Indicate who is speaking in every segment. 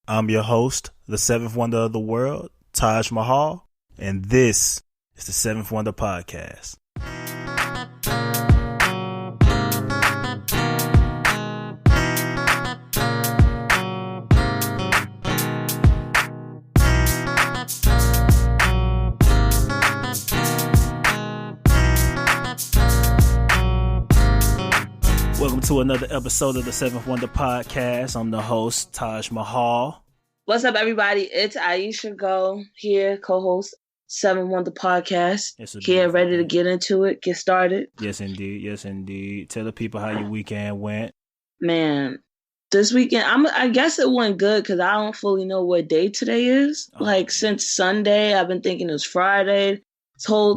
Speaker 1: I'm your host, the 7th Wonder of the World, Taj Mahal, and this is the 7th Wonder Podcast. Welcome to another episode of the 7th Wonder Podcast. I'm the host, Taj Mahal.
Speaker 2: What's up, everybody? It's Aisha Go here, co-host 7th Wonder Podcast. Here, ready to get into it, get started.
Speaker 1: Yes, indeed. Yes, indeed. Tell the people how your weekend went.
Speaker 2: Man, this weekend, I guess it went good because I don't fully know what day today is. Since Sunday, I've been thinking it was Friday.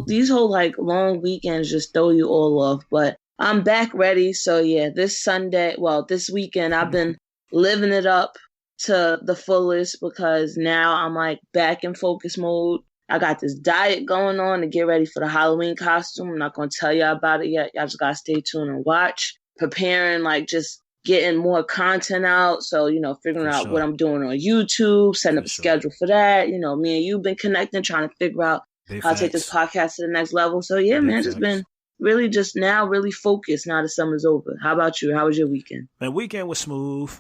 Speaker 2: These whole long weekends just throw you all off, but I'm back ready. So yeah, this weekend I've been living it up to the fullest because now I'm back in focus mode. I got this diet going on to get ready for the Halloween costume. I'm not going to tell y'all about it yet. Y'all just got to stay tuned and watch. Preparing, just getting more content out. So, figuring out what I'm doing on YouTube, setting up a schedule for that. Me and you've been connecting, trying to figure out how to take this podcast to the next level. So yeah, man, just been really focused now the summer's over. How about you? How was your weekend?
Speaker 1: My weekend was smooth.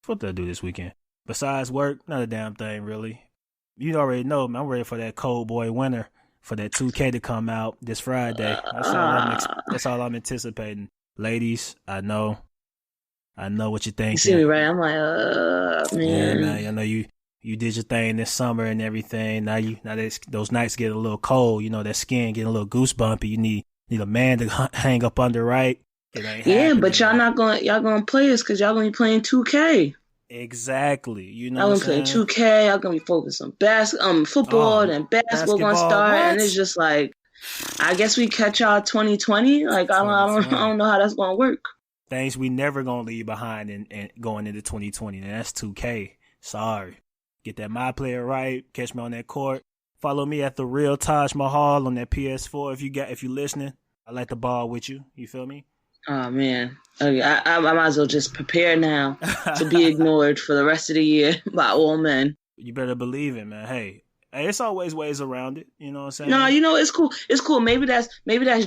Speaker 1: What did I do this weekend? Besides work, not a damn thing, really. You already know, man, I'm ready for that cold boy winter, for that 2K to come out this Friday. That's all I'm anticipating. Ladies, I know what you're thinking.
Speaker 2: You see me, right? I'm man.
Speaker 1: Yeah, man, I know you did your thing this summer and everything. Now those nights get a little cold. That skin getting a little goosebumpy. You need a man to hang up under, right?
Speaker 2: Yeah, but y'all gonna play us because y'all gonna be playing 2K.
Speaker 1: Exactly.
Speaker 2: Y'all gonna play 2K. Y'all gonna be focused on football, and basketball gonna start, and it's just I guess we catch y'all 2020. I don't know how that's gonna work.
Speaker 1: Things we never gonna leave behind and going into 2020. And that's 2K. Sorry. Get that my player right. Catch me on that court. Follow me at the real Taj Mahal on that PS4 if you listening. I like the ball with you. You feel me?
Speaker 2: Oh man, okay, I might as well just prepare now to be ignored for the rest of the year by all men.
Speaker 1: You better believe it, man. Hey, it's always ways around it. You know what I'm saying?
Speaker 2: No, it's cool. It's cool. Maybe that's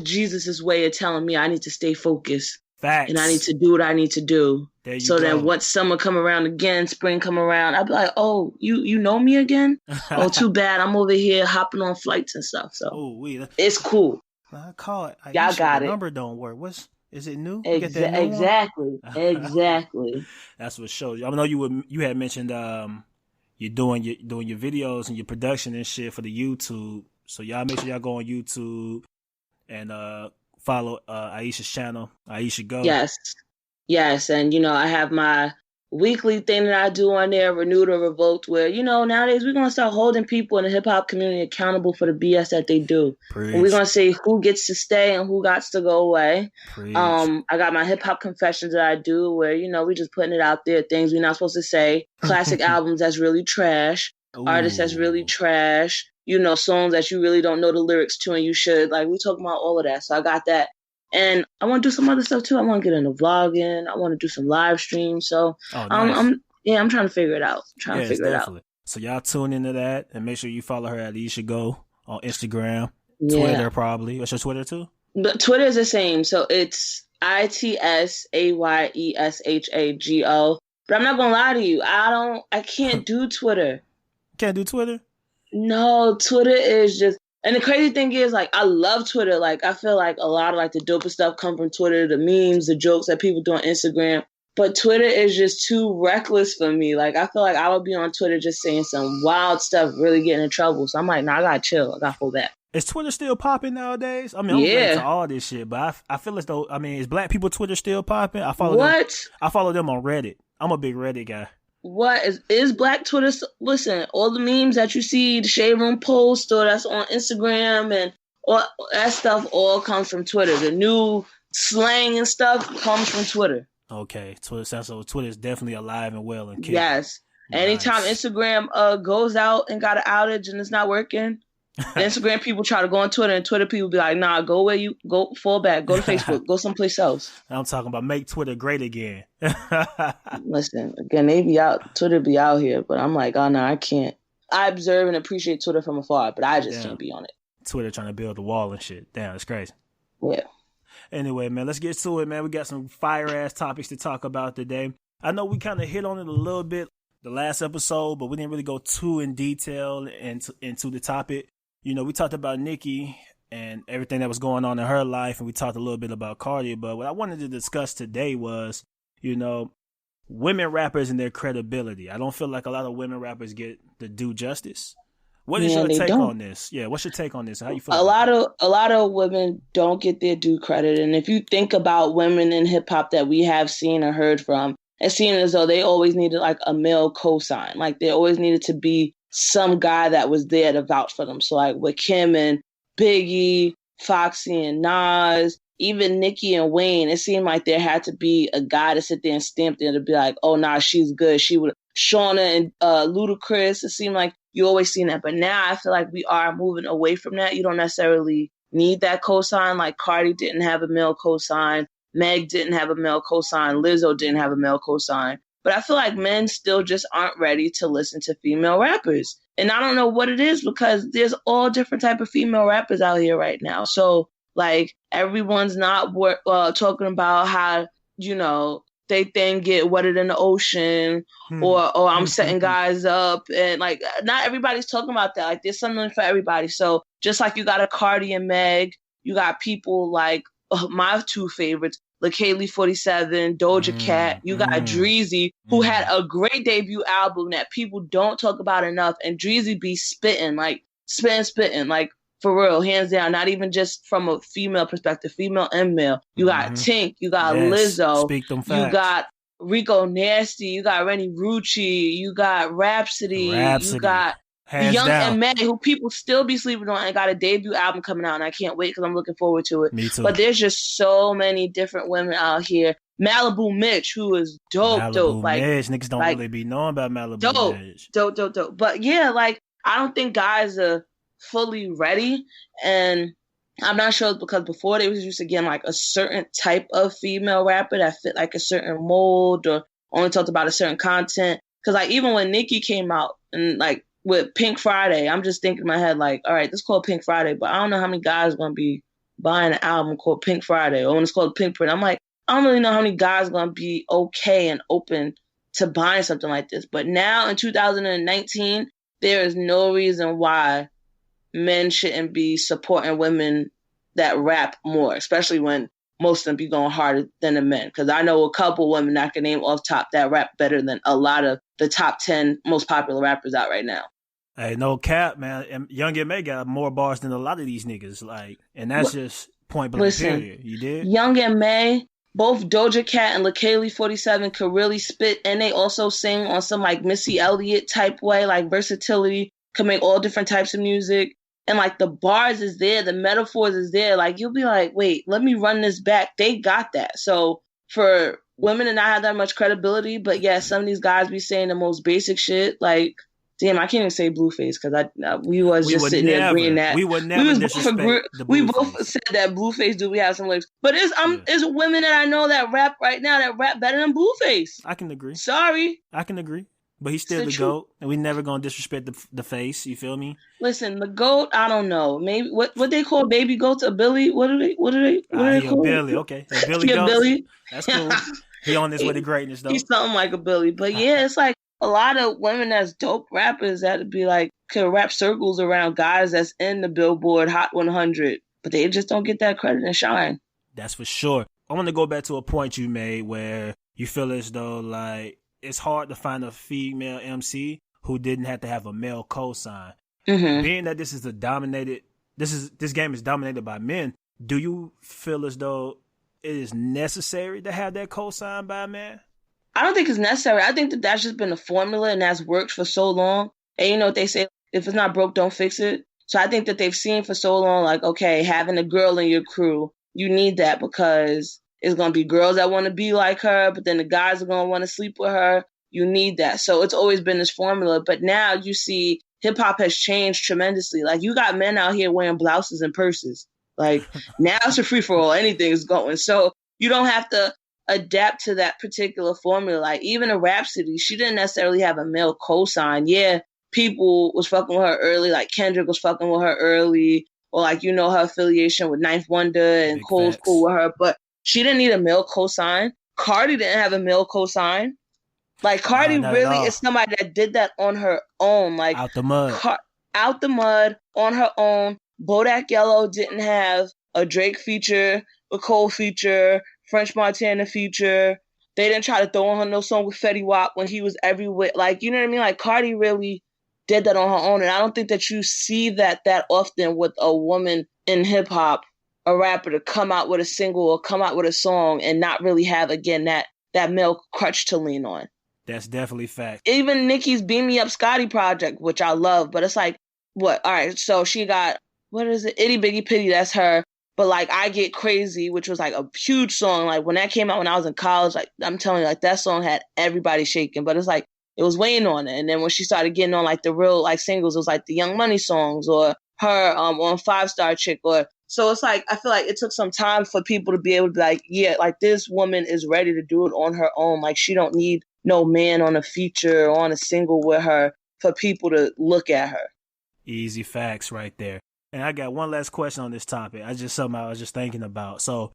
Speaker 2: Jesus' way of telling me I need to stay focused.
Speaker 1: Facts.
Speaker 2: And I need to do what I need to do.
Speaker 1: There you
Speaker 2: so
Speaker 1: go.
Speaker 2: Then once summer come around again, spring come around, I'll be like, oh, you know me again? Oh, too bad. I'm over here hopping on flights and stuff. So it's cool.
Speaker 1: I call it.
Speaker 2: Y'all got it.
Speaker 1: The number don't work. Is it new?
Speaker 2: Exactly. Exactly.
Speaker 1: That's what shows. I know you had mentioned you're doing your videos and your production and shit for the YouTube. So y'all make sure y'all go on YouTube and follow Aisha's channel, Aisha Go.
Speaker 2: Yes, and I have my weekly thing that I do on there, Renewed or Revoked, where nowadays we're gonna start holding people in the hip hop community accountable for the BS that they do. And we're gonna say who gets to stay and who got to go away. I got my hip hop confessions that I do, where we just putting it out there, things we're not supposed to say, classic albums that's really trash, artists that's really trash, songs that you really don't know the lyrics to and you should. We talking about all of that. So I got that. And I want to do some other stuff too. I want to get into vlogging. I want to do some live streams. So nice. I'm trying to figure it out.
Speaker 1: So y'all tune into that and make sure you follow her at Aisha Go on Instagram, Twitter probably. What's your Twitter too?
Speaker 2: But Twitter is the same. So it's ITSAYESHAGO. But I'm not gonna lie to you. I can't do Twitter.
Speaker 1: Can't do Twitter?
Speaker 2: No, Twitter is just. And the crazy thing is, I love Twitter. I feel like a lot of, the dopest stuff come from Twitter, the memes, the jokes that people do on Instagram. But Twitter is just too reckless for me. I feel like I would be on Twitter just saying some wild stuff, really getting in trouble. So I'm like, nah, I gotta chill. I gotta pull back.
Speaker 1: Is Twitter still popping nowadays? I mean, I'm into all this shit, but I feel as though, is Black people Twitter still popping? I follow them on Reddit. I'm a big Reddit guy.
Speaker 2: What is Black Twitter? Listen, all the memes that you see, the Shade Room post, or that's on Instagram, and all that stuff all comes from Twitter. The new slang and stuff comes from Twitter.
Speaker 1: Okay, so Twitter is definitely alive and well and kicking.
Speaker 2: Yes. Nice. Anytime Instagram goes out and got an outage and it's not working, Instagram people try to go on Twitter, and Twitter people be like, nah, go where you go, fall back, go to Facebook, go someplace else.
Speaker 1: I'm talking about make Twitter great again.
Speaker 2: Listen, again, they be out, Twitter be out here, but I'm like, oh no, I can't. I observe and appreciate Twitter from afar, but I just can't be on it.
Speaker 1: Twitter trying to build a wall and shit. Damn, it's crazy.
Speaker 2: Yeah.
Speaker 1: Anyway, man, let's get to it, man. We got some fire-ass topics to talk about today. I know we kind of hit on it a little bit the last episode, but we didn't really go too in detail into the topic. You know, we talked about Nicki and everything that was going on in her life, and we talked a little bit about Cardi, but what I wanted to discuss today was, you know, women rappers and their credibility. I don't feel like a lot of women rappers get the due justice. What is your take on this? Yeah, what's your take on this? How you feel?
Speaker 2: A lot of women don't get their due credit, and if you think about women in hip hop that we have seen or heard from, it seems as though they always needed like a male cosign. Like there always needed to be some guy that was there to vouch for them. So like with Kim and Biggie, Foxy and Nas, even Nicki and Wayne, it seemed like there had to be a guy to sit there and stamp there to be like, oh, nah, she's good. She would. Shauna and Ludacris, it seemed like you always seen that. But now I feel like we are moving away from that. You don't necessarily need that cosign. Like Cardi didn't have a male cosign. Meg didn't have a male cosign. Lizzo didn't have a male cosign. But I feel like men still just aren't ready to listen to female rappers. And I don't know what it is because there's all different type of female rappers out here right now. So like everyone's not talking about how, you know, they then get wetted in the ocean or I'm setting guys up. And like, not everybody's talking about that. Like there's something for everybody. So just like you got a Cardi and Meg, you got people like my two favorites, LaKaylee 47, Doja Cat. You got Dreezy, who had a great debut album that people don't talk about enough. And Dreezy be spitting, like spitting, like for real, hands down. Not even just from a female perspective, female and male. You got Tink, you got Lizzo, you got Rico Nasty, you got Rennie Rucci, you got Rhapsody. You got Young M.A., who people still be sleeping on, and got a debut album coming out, and I can't wait because I'm looking forward to it.
Speaker 1: Me too.
Speaker 2: But there's just so many different women out here. Malibu Mitch, who is dope. Like
Speaker 1: Mitch, niggas don't really be knowing about Malibu Mitch.
Speaker 2: Dope. But yeah, like I don't think guys are fully ready, and I'm not sure it's because before they was just again like a certain type of female rapper that fit like a certain mold or only talked about a certain content. Because like even when Nicki came out and like with Pink Friday, I'm just thinking in my head like, all right, this is called Pink Friday, but I don't know how many guys are going to be buying an album called Pink Friday or when it's called Pink Print. I'm like, I don't really know how many guys are going to be okay and open to buying something like this. But now in 2019, there is no reason why men shouldn't be supporting women that rap more, especially when most of them be going harder than the men. Because I know a couple women I can name off top that rap better than a lot of the top 10 most popular rappers out right now.
Speaker 1: Hey, no cap, man. Young M.A. got more bars than a lot of these niggas. Like, and that's just point blank period. You did?
Speaker 2: Young M.A., both Doja Cat and LaKaylee 47 could really spit, and they also sing on some like Missy Elliott type way, like versatility, can make all different types of music. And like the bars is there, the metaphors is there. Like you'll be like, wait, let me run this back. They got that. So for women to not have that much credibility, but yeah, some of these guys be saying the most basic shit. Like, damn, I can't even say Blueface because we was just sitting there agreeing that
Speaker 1: we would never disrespect the
Speaker 2: we both said that Blueface do we have some lyrics, but it's women that I know that rap right now that rap better than Blueface.
Speaker 1: I can agree.
Speaker 2: Sorry,
Speaker 1: I can agree. But he's still the GOAT, and we never gonna disrespect the face. You feel me?
Speaker 2: Listen, the GOAT. I don't know. Maybe what they call baby goats? A Billy? What are they called?
Speaker 1: Billy. Okay, a Billy goat.
Speaker 2: Billy.
Speaker 1: That's cool. He on his way to greatness though.
Speaker 2: He's something like a Billy. But yeah, it's like a lot of women that's dope rappers that be like can wrap circles around guys that's in the Billboard Hot 100, but they just don't get that credit and shine.
Speaker 1: That's for sure. I want to go back to a point you made where you feel as though like it's hard to find a female MC who didn't have to have a male cosign. Mm-hmm. Being that this game is dominated by men, do you feel as though it is necessary to have that cosign by a man?
Speaker 2: I don't think it's necessary. I think that that's just been a formula and that's worked for so long. And you know what they say, if it's not broke, don't fix it. So I think that they've seen for so long, like, okay, having a girl in your crew, you need that because it's going to be girls that want to be like her, but then the guys are going to want to sleep with her. You need that. So it's always been this formula. But now you see hip hop has changed tremendously. Like, you got men out here wearing blouses and purses. Like, now it's a free for all. Anything is going. So you don't have to adapt to that particular formula. Like, even a Rhapsody, she didn't necessarily have a male cosign. Yeah, people was fucking with her early. Like, Kendrick was fucking with her early. Or, like, you know, her affiliation with Ninth Wonder and
Speaker 1: Big
Speaker 2: Cole's
Speaker 1: facts.
Speaker 2: cool with her. But she didn't need a male cosign. Cardi didn't have a male cosign. Like, Cardi really is somebody that did that on her own. Like,
Speaker 1: out the mud.
Speaker 2: Out the mud on her own. Bodak Yellow didn't have a Drake feature, a Cole feature, French Montana feature. They didn't try to throw on her no song with Fetty Wap when he was everywhere. Like, you know what I mean? Like, Cardi really did that on her own. And I don't think that you see that often with a woman in hip hop, a rapper, to come out with a single or come out with a song and not really have, again, that male crutch to lean on.
Speaker 1: That's definitely fact.
Speaker 2: Even Nicki's Beam Me Up Scotty project, which I love, but it's like, what? All right, so she got, what is it? Itty Bitty Pity, that's her. But like, I Get Crazy, which was like a huge song. Like, when that came out when I was in college, like, I'm telling you, like, that song had everybody shaking. But it's like, it was weighing on it. And then when she started getting on like the real like singles, it was like the Young Money songs or her on 5 Star Chick. Or so it's like, I feel like it took some time for people to be able to be like, yeah, like, this woman is ready to do it on her own. Like, she don't need no man on a feature or on a single with her for people to look at her.
Speaker 1: Easy facts right there. And I got one last question on this topic. Something I was just thinking about. So,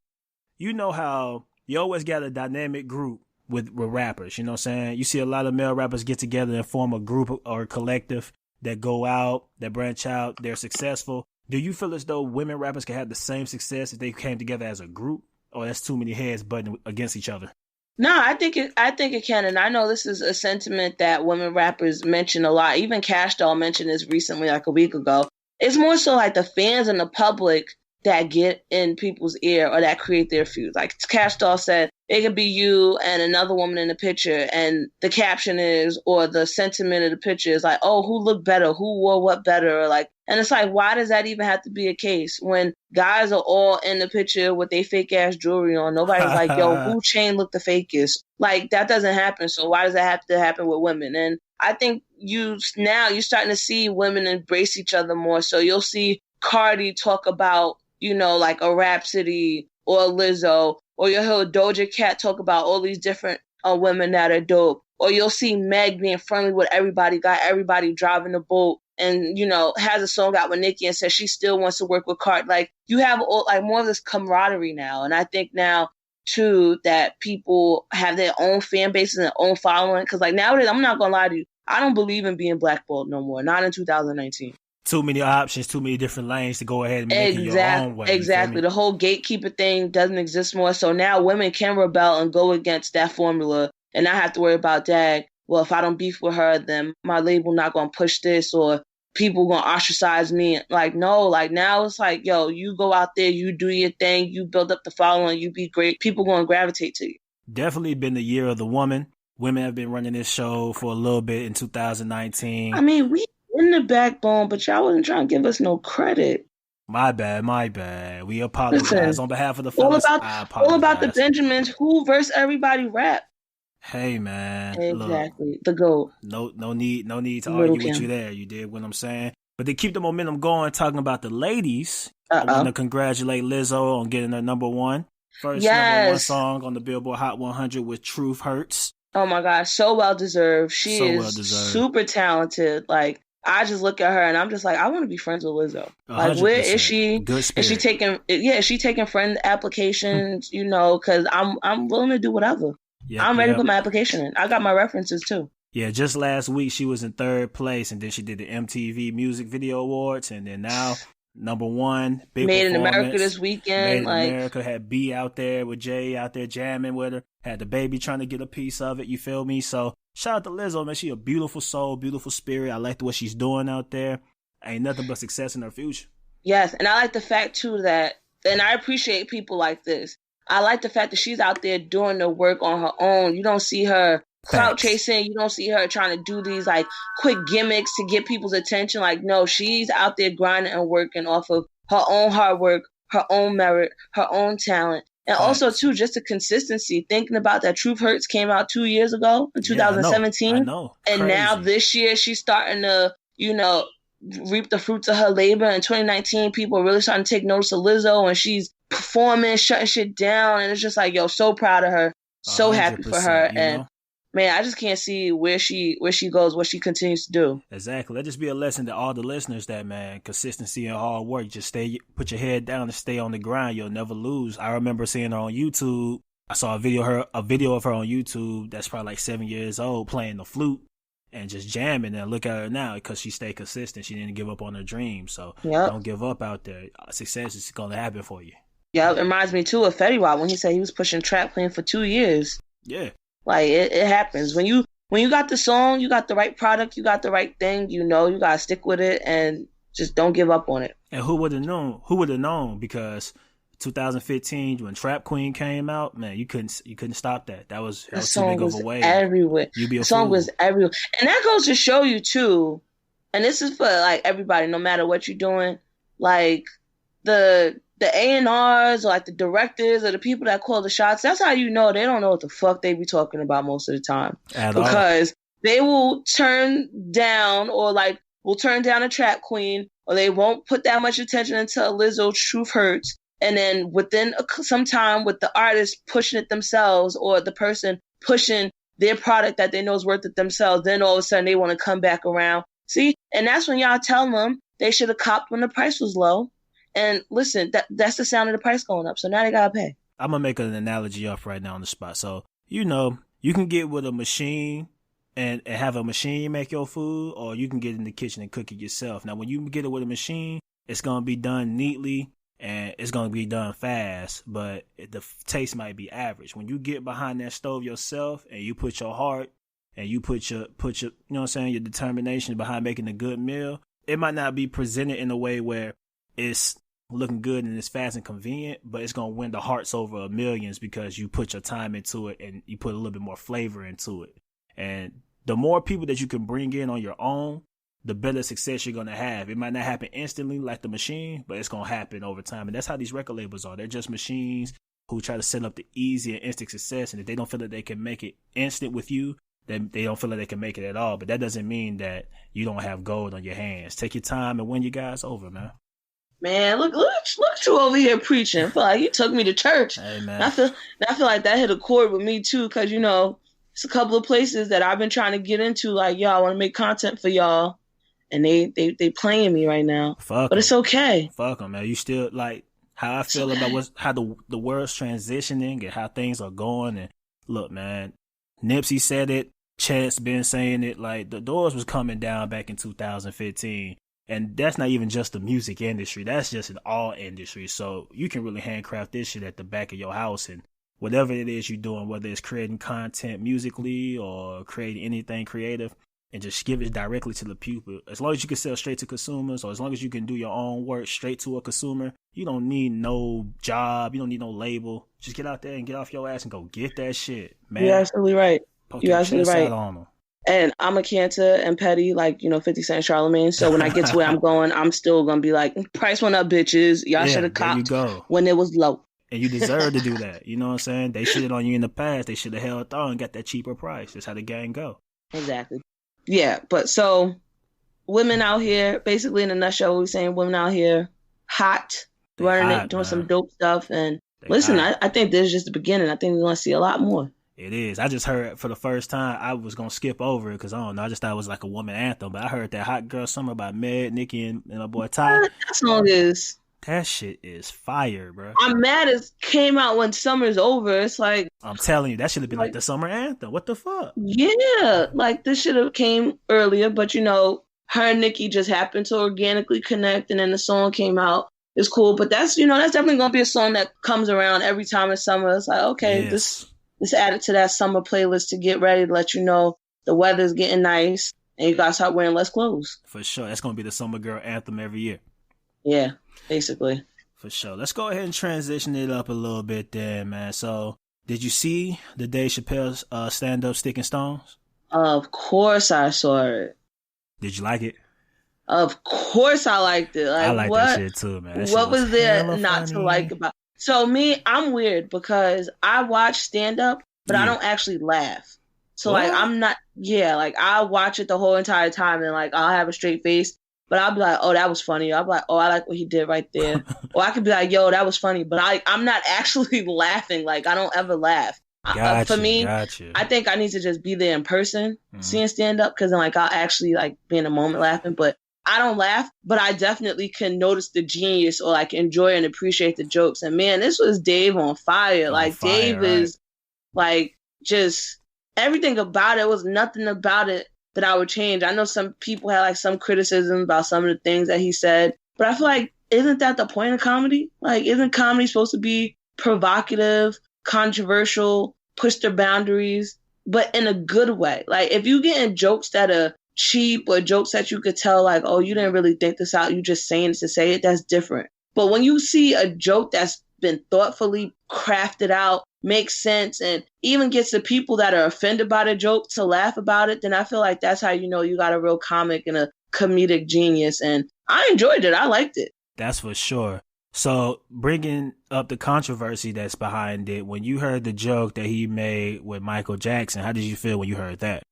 Speaker 1: you know how you always got a dynamic group with rappers, you know what I'm saying? You see a lot of male rappers get together and form a group or a collective that go out, that branch out, they're successful. Do you feel as though women rappers can have the same success if they came together as a group? Or that's too many heads butting against each other?
Speaker 2: No, I think it can, and I know this is a sentiment that women rappers mention a lot. Even Cash Doll mentioned this recently, like a week ago. It's more so like the fans and the public that get in people's ear or that create their feuds. Like Cash Doll said, it could be you and another woman in the picture, and the caption is, or the sentiment of the picture is like, oh, who looked better? Who wore what better? Or like, and it's like, why does that even have to be a case when guys are all in the picture with their fake ass jewelry on? Nobody's like, yo, who chain looked the fakest? Like, that doesn't happen. So why does that have to happen with women? And I think you're starting to see women embrace each other more. So you'll see Cardi talk about, you know, like a Rhapsody or a Lizzo, or you'll hear Doja Cat talk about all these different women that are dope. Or you'll see Meg being friendly with everybody, got everybody driving the boat, and, you know, has a song out with Nicki and says she still wants to work with Cardi. Like, you have more of this camaraderie now. And I think now, too, that people have their own fan bases and their own following. Because, like, nowadays, I'm not going to lie to you, I don't believe in being blackballed no more. Not in 2019.
Speaker 1: Too many options, too many different lanes to go ahead and make it your own way.
Speaker 2: Exactly. The whole gatekeeper thing doesn't exist more. So now women can rebel and go against that formula and not have to worry about, dag, well, if I don't beef with her, then my label not going to push this, or people going to ostracize me. Like, no, like, now it's like, yo, you go out there, you do your thing, you build up the following, you be great. People going to gravitate to you.
Speaker 1: Definitely been the year of the woman. Women have been running this show for a little bit in 2019.
Speaker 2: I mean, we in the backbone, but y'all wasn't trying to give us no credit.
Speaker 1: My bad. We apologize. Listen, on behalf of the fellas, I apologize.
Speaker 2: All about the Benjamins, who versus everybody rap.
Speaker 1: Hey, man.
Speaker 2: Exactly.
Speaker 1: Look,
Speaker 2: the GOAT.
Speaker 1: No need to argue with you there. You did what I'm saying. But to keep the momentum going, talking about the ladies, I want to congratulate Lizzo on getting her number one. First number one song on the Billboard Hot 100 with Truth Hurts.
Speaker 2: Oh my gosh, so well deserved. She is super talented. Like, I just look at her and I'm just like, I want to be friends with Lizzo. Like, where is she?
Speaker 1: Good spirit.
Speaker 2: Is she taking friend applications? You know, because I'm willing to do whatever. I'm ready to put my application in. I got my references too.
Speaker 1: Yeah, just last week she was in 3rd place, and then she did the MTV Music Video Awards, and then now number one. Big
Speaker 2: Made in America this weekend.
Speaker 1: Made in America, had B out there with Jay out there jamming with her. Had the baby trying to get a piece of it. You feel me? So shout out to Lizzo, man. She a beautiful soul, beautiful spirit. I like what she's doing out there. Ain't nothing but success in her future.
Speaker 2: Yes, and I like the fact too that, and I appreciate people like this. I like the fact that she's out there doing the work on her own. You don't see her clout chasing. You don't see her trying to do these like quick gimmicks to get people's attention. Like, no, she's out there grinding and working off of her own hard work, her own merit, her own talent. And also, too, just the consistency. Thinking about that Truth Hurts came out 2 years ago in 2017.
Speaker 1: I know.
Speaker 2: And now this year, she's starting to you know, reap the fruits of her labor. In 2019, people are really starting to take notice of Lizzo, and she's performing, shutting shit down, and it's just like, yo, so proud of her, so happy for her, and man, I just can't see where she goes, what she continues to do.
Speaker 1: Exactly. Let this be a lesson to all the listeners that, man, consistency and hard work. Just put your head down and stay on the grind. You'll never lose. I remember seeing her on YouTube. I saw a video of her on YouTube that's probably like 7 years old playing the flute and just jamming. And look at her now because she stayed consistent. She didn't give up on her dream. So Don't give up out there. Success is going to happen for you.
Speaker 2: Yeah, it reminds me too of Fetty Wap when he said he was pushing trap clean for 2 years.
Speaker 1: Yeah.
Speaker 2: Like it happens. When you got the song, you got the right product, you got the right thing, you gotta stick with it and just don't give up on it.
Speaker 1: And who would have known? Who would have known? Because 2015 when Trap Queen came out, man, you couldn't stop that. That was too big of a wave.
Speaker 2: Everywhere. The song was everywhere. And that goes to show you too, and this is for like everybody, no matter what you're doing, like the A&Rs or like the directors or the people that call the shots, that's how you know they don't know what the fuck they be talking about most of the time. Because they will turn down a Trap Queen, or they won't put that much attention into Lizzo Truth Hurts. And then within some time with the artist pushing it themselves or the person pushing their product that they know is worth it themselves, then all of a sudden they want to come back around. See? And that's when y'all tell them they should have copped when the price was low. And listen, that's the sound of the price going up. So now they got to pay.
Speaker 1: I'm going to make an analogy up right now on the spot. So, you can get with a machine and have a machine make your food, or you can get in the kitchen and cook it yourself. Now, when you get it with a machine, it's going to be done neatly and it's going to be done fast, but the taste might be average. When you get behind that stove yourself and you put your heart and you put your you know what I'm saying, your determination behind making a good meal, it might not be presented in a way where it's looking good and it's fast and convenient, but it's going to win the hearts over millions because you put your time into it and you put a little bit more flavor into it. And the more people that you can bring in on your own, the better success you're going to have. It might not happen instantly like the machine, but it's going to happen over time. And that's how these record labels are. They're just machines who try to set up the easy and instant success. And if they don't feel that they can make it instant with you, then they don't feel like they can make it at all. But that doesn't mean that you don't have gold on your hands. Take your time and win your guys over, man.
Speaker 2: Man, look you over here preaching. I feel like you took me to church.
Speaker 1: Hey, man.
Speaker 2: I feel like that hit a chord with me too, because it's a couple of places that I've been trying to get into. Like, y'all, I want to make content for y'all, and they playing me right now. But it's okay.
Speaker 1: Fuck them, man. You still like how I feel about how the world's transitioning and how things are going. And look, man, Nipsey said it. Chet's been saying it. Like the doors was coming down back in 2015. And that's not even just the music industry. That's just in all industries. So you can really handcraft this shit at the back of your house. And whatever it is you're doing, whether it's creating content musically or creating anything creative, and just give it directly to the people. As long as you can sell straight to consumers, or as long as you can do your own work straight to a consumer, you don't need no job. You don't need no label. Just get out there and get off your ass and go get that shit, man.
Speaker 2: You're absolutely right. You're absolutely right.
Speaker 1: On them.
Speaker 2: And I'm a Cantor and petty, like, 50 Cent Charlemagne. So when I get to where I'm going, I'm still going to be like, price went up, bitches. Y'all should have copped when it was low.
Speaker 1: And you deserve to do that. You know what I'm saying? They shitted on you in the past. They should have held on and got that cheaper price. That's how the gang go.
Speaker 2: Exactly. Yeah. But so women out here, basically in a nutshell, we're saying women out here, hot, running it, doing some dope stuff. And listen, I think this is just the beginning. I think we're going to see a lot more.
Speaker 1: It is. I just heard for the first time. I was going to skip over it because I don't know. I just thought it was like a woman anthem. But I heard that Hot Girl Summer by Meg, Nicki, and my boy Ty.
Speaker 2: That song is.
Speaker 1: That shit is fire, bro.
Speaker 2: I'm mad it came out when summer's over. It's like.
Speaker 1: I'm telling you, that should have been like the summer anthem. What the fuck?
Speaker 2: Yeah. Like this should have came earlier. But, her and Nicki just happened to organically connect. And then the song came out. It's cool. But that's, that's definitely going to be a song that comes around every time it's summer. It's like, okay,
Speaker 1: yes.
Speaker 2: This added to that summer playlist to get ready to let you know the weather's getting nice and you gotta start wearing less clothes.
Speaker 1: For sure. That's gonna be the summer girl anthem every year.
Speaker 2: Yeah, basically.
Speaker 1: For sure. Let's go ahead and transition it up a little bit there, man. So, did you see the Dave Chappelle's stand-up Sticking Stones?
Speaker 2: Of course I saw it.
Speaker 1: Did you like it?
Speaker 2: Of course I liked it. Like,
Speaker 1: I like that shit too, man.
Speaker 2: What was there not to like about? So me, I'm weird because I watch stand-up, but I don't actually laugh. So like I'm not, like I'll watch it the whole entire time and like I'll have a straight face, but I'll be like, oh, that was funny. I'll be like, oh, I like what he did right there. Or I could be like, yo, that was funny, but I'm not actually laughing. Like I don't ever laugh. For me, I think I need to just be there in person, seeing stand up, because then like I'll actually like be in a moment laughing. But I don't laugh, but I definitely can notice the genius or like enjoy and appreciate the jokes. And man, this was Dave on fire. Dave is like just everything about it. Was nothing about it that I would change. I know some people had like some criticism about some of the things that he said, but I feel like isn't that the point of comedy? Like, isn't comedy supposed to be provocative, controversial, push their boundaries, but in a good way? Like, if you get in jokes that are cheap or jokes that you could tell like, oh, you didn't really think this out, you just saying it to say it, that's different. But when you see a joke that's been thoughtfully crafted out, makes sense, and even gets the people that are offended by the joke to laugh about it, then I feel like that's how you know you got a real comic and a comedic genius. And I enjoyed it. I liked it.
Speaker 1: That's for sure. So bringing up the controversy that's behind it, when you heard the joke that he made with Michael Jackson, how did you feel when you heard that?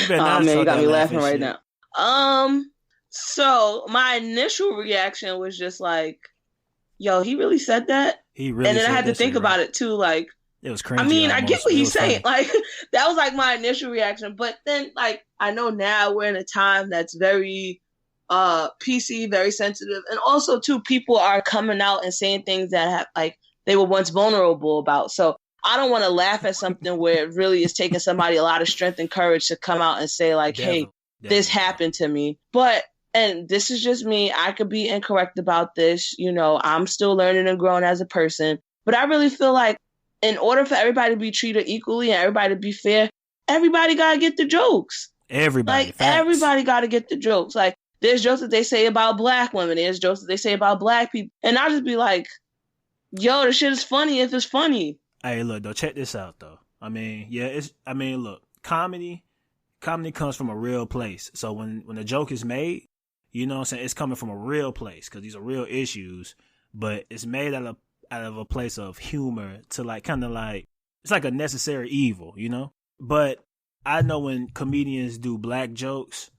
Speaker 2: Oh man, you got me laughing right now. So my initial reaction was just like, yo, he really said that?
Speaker 1: He really
Speaker 2: and then
Speaker 1: said
Speaker 2: I had to think
Speaker 1: shit,
Speaker 2: about it too, like
Speaker 1: it was cringy.
Speaker 2: I mean,
Speaker 1: almost,
Speaker 2: I get what he's saying.
Speaker 1: Funny.
Speaker 2: Like that was like my initial reaction. But then like I know now we're in a time that's very PC, very sensitive, and also too people are coming out and saying things that have like they were once vulnerable about. So I don't want to laugh at something where it really is taking somebody a lot of strength and courage to come out and say like, hey, this happened to me. But, and this is just me, I could be incorrect about this. You know, I'm still learning and growing as a person. But I really feel like in order for everybody to be treated equally and everybody to be fair, everybody got to get the jokes.
Speaker 1: Everybody.
Speaker 2: Like, everybody got to get the jokes. Like, there's jokes that they say about black women. There's jokes that they say about black people. And I'll just be like, yo, this shit is funny if it's funny.
Speaker 1: Hey, look, though, check this out, though. I mean, look, comedy comes from a real place. So when the joke is made, you know what I'm saying, it's coming from a real place because these are real issues, but it's made out of a place of humor to like kind of like, it's like a necessary evil, you know? But I know when comedians do black jokes,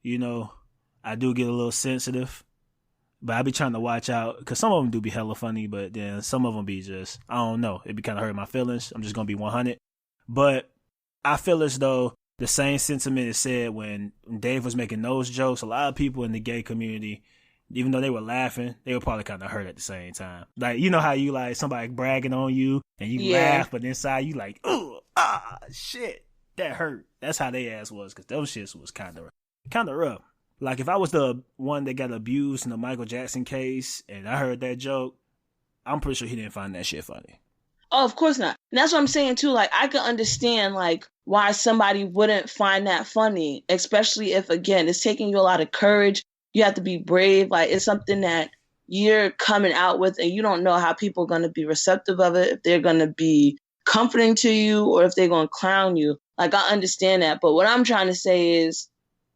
Speaker 1: you know, I do get a little sensitive. But I be trying to watch out because some of them do be hella funny, but then some of them be just, I don't know. It be kind of hurting my feelings. I'm just going to be 100. But I feel as though the same sentiment is said when Dave was making those jokes. A lot of people in the gay community, even though they were laughing, they were probably kind of hurt at the same time. Like, you know how you like somebody bragging on you and you laugh, but inside you like, oh, shit, that hurt. That's how they ass was because those shits was kind of rough. Like, if I was the one that got abused in the Michael Jackson case and I heard that joke, I'm pretty sure he didn't find that shit funny.
Speaker 2: Oh, of course not. And that's what I'm saying, too. Like, I can understand, like, why somebody wouldn't find that funny, especially if, again, it's taking you a lot of courage. You have to be brave. Like, it's something that you're coming out with and you don't know how people are going to be receptive of it, if they're going to be comforting to you or if they're going to clown you. Like, I understand that. But what I'm trying to say is,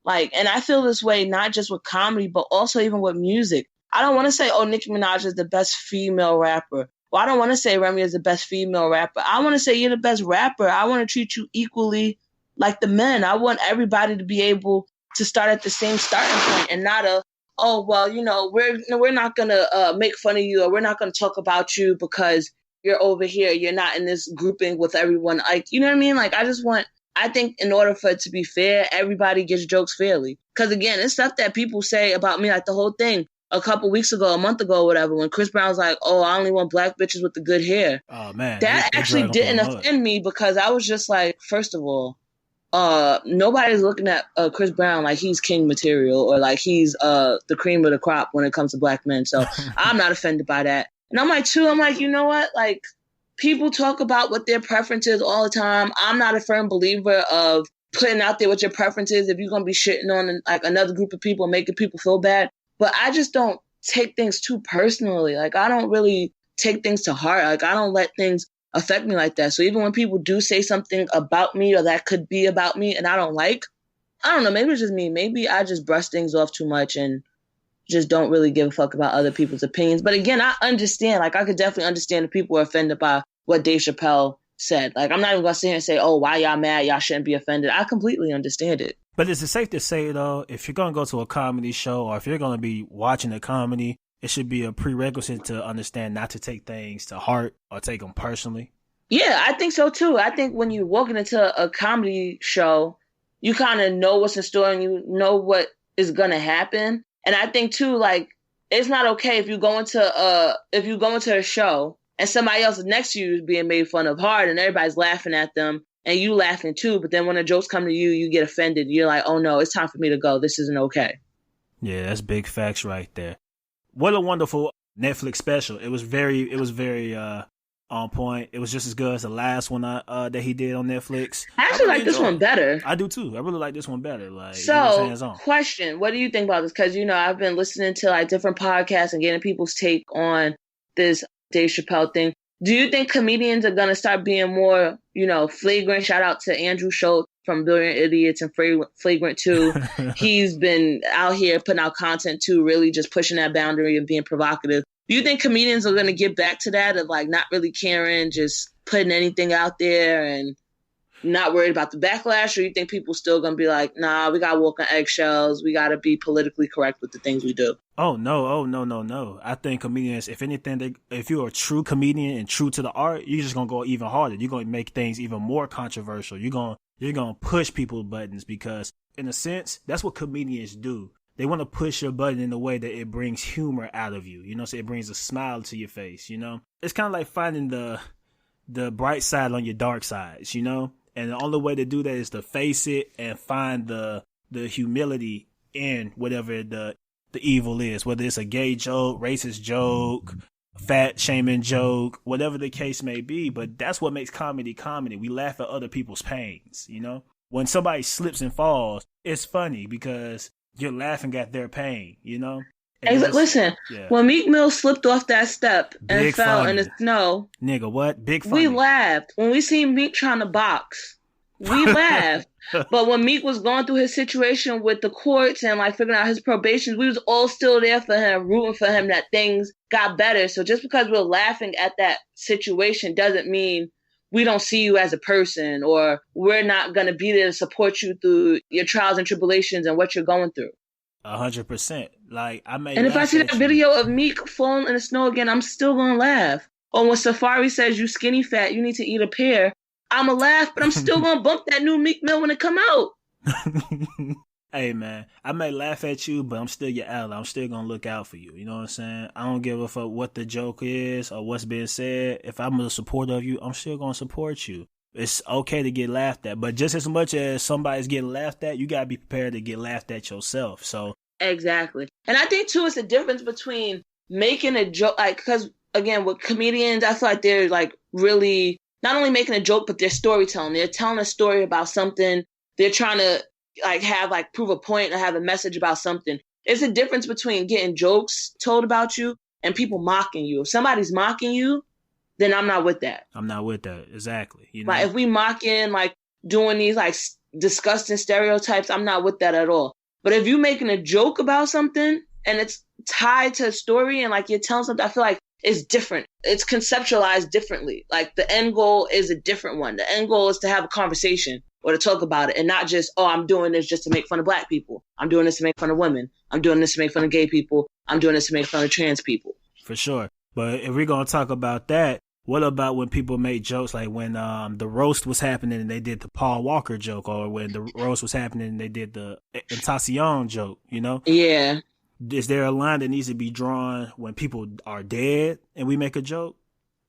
Speaker 2: like, and I feel this way not just with comedy, but also even with music. I don't want to say, oh, Nicki Minaj is the best female rapper. Well, I don't want to say Remy is the best female rapper. I want to say you're the best rapper. I want to treat you equally like the men. I want everybody to be able to start at the same starting point and not oh, well, you know, we're not going to make fun of you or we're not going to talk about you because you're over here. You're not in this grouping with everyone. Like, you know what I mean? Like, I think in order for it to be fair, everybody gets jokes fairly. Because, again, it's stuff that people say about me, like the whole thing a couple weeks ago, a month ago, whatever, when Chris Brown was like, oh, I only want black bitches with the good hair.
Speaker 1: Oh, man.
Speaker 2: That actually didn't offend me because I was just like, first of all, nobody's looking at Chris Brown like he's king material or like he's the cream of the crop when it comes to black men. So I'm not offended by that. And I'm like, you know what? Like, people talk about what their preference is all the time. I'm not a firm believer of putting out there what your preference is if you're going to be shitting on like another group of people and making people feel bad. But I just don't take things too personally. Like, I don't really take things to heart. Like, I don't let things affect me like that. So even when people do say something about me or that could be about me and I don't like, I don't know, maybe it's just me. Maybe I just brush things off too much and just don't really give a fuck about other people's opinions. But again, I understand. Like, I could definitely understand if people are offended by what Dave Chappelle said. Like, I'm not even going to sit here and say, oh, why y'all mad? Y'all shouldn't be offended. I completely understand it.
Speaker 1: But is it safe to say, though, if you're going to go to a comedy show or if you're going to be watching a comedy, it should be a prerequisite to understand not to take things to heart or take them personally?
Speaker 2: Yeah, I think so, too. I think when you're walking into a comedy show, you kind of know what's in store and you know what is going to happen. And I think, too, like, it's not okay if you go into a show and somebody else next to you is being made fun of hard and everybody's laughing at them and you laughing too. But then when the jokes come to you, you get offended. You're like, oh no, it's time for me to go. This isn't okay.
Speaker 1: Yeah, that's big facts right there. What a wonderful Netflix special. It was very on point. It was just as good as the last one that he did on Netflix.
Speaker 2: I actually like this one better.
Speaker 1: I do too. I really like this one better. Like,
Speaker 2: so, question: what do you think about this? Because I've been listening to like different podcasts and getting people's take on this Dave Chappelle thing. Do you think comedians are gonna start being more, flagrant? Shout out to Andrew Schultz from Brilliant Idiots and Flagrant 2. He's been out here putting out content too, really just pushing that boundary and being provocative. Do you think comedians are going to get back to that of like not really caring, just putting anything out there and not worried about the backlash? Or you think people still going to be like, nah, we got to walk on eggshells. We got to be politically correct with the things we do?
Speaker 1: Oh, no. I think comedians, if anything, if you're a true comedian and true to the art, you're just going to go even harder. You're going to make things even more controversial. You're going to push people's buttons because in a sense, that's what comedians do. They want to push your button in a way that it brings humor out of you, so it brings a smile to your face, It's kind of like finding the bright side on your dark sides, And the only way to do that is to face it and find the humility in whatever the evil is, whether it's a gay joke, racist joke, fat shaming joke, whatever the case may be. But that's what makes comedy. We laugh at other people's pains, When somebody slips and falls, it's funny because you're laughing at their pain,
Speaker 2: Listen, when Meek Mill slipped off that step and fell in the snow.
Speaker 1: Nigga, what? Big funny.
Speaker 2: We laughed. When we seen Meek trying to box, we laughed. But when Meek was going through his situation with the courts and like figuring out his probation, we was all still there for him, rooting for him that things got better. So just because we're laughing at that situation doesn't mean we don't see you as a person or we're not going to be there to support you through your trials and tribulations and what you're going through.
Speaker 1: 100%. Like, and
Speaker 2: if I see that video of Meek falling in the snow again, I'm still going to laugh. Or when Safari says you skinny fat, you need to eat a pear, I'm going to laugh, but I'm still going to bump that new Meek Mill when it come out.
Speaker 1: Hey, man, I may laugh at you, but I'm still your ally. I'm still going to look out for you. You know what I'm saying? I don't give a fuck what the joke is or what's being said. If I'm a supporter of you, I'm still going to support you. It's okay to get laughed at, but just as much as somebody's getting laughed at, you got to be prepared to get laughed at yourself. So
Speaker 2: exactly. And I think, too, it's a difference between making a joke, like, because, again, with comedians, I feel like they're, like, really not only making a joke, but they're storytelling. They're telling a story about something. They're trying to like have like prove a point or have a message about something. It's a difference between getting jokes told about you and people mocking you. If somebody's mocking you, then I'm not with that.
Speaker 1: I'm not with that. Exactly.
Speaker 2: Like if we mocking, like doing these like disgusting stereotypes, I'm not with that at all. But if you're making a joke about something and it's tied to a story and like you're telling something, I feel like it's different. It's conceptualized differently. Like the end goal is a different one. The end goal is to have a conversation or to talk about it and not just, oh, I'm doing this just to make fun of Black people. I'm doing this to make fun of women. I'm doing this to make fun of gay people. I'm doing this to make fun of trans people.
Speaker 1: For sure. But if we're going to talk about that, what about when people make jokes like when the roast was happening and they did the Paul Walker joke, or when the roast was happening and they did the Tentacion joke,
Speaker 2: Yeah.
Speaker 1: Is there a line that needs to be drawn when people are dead and we make a joke?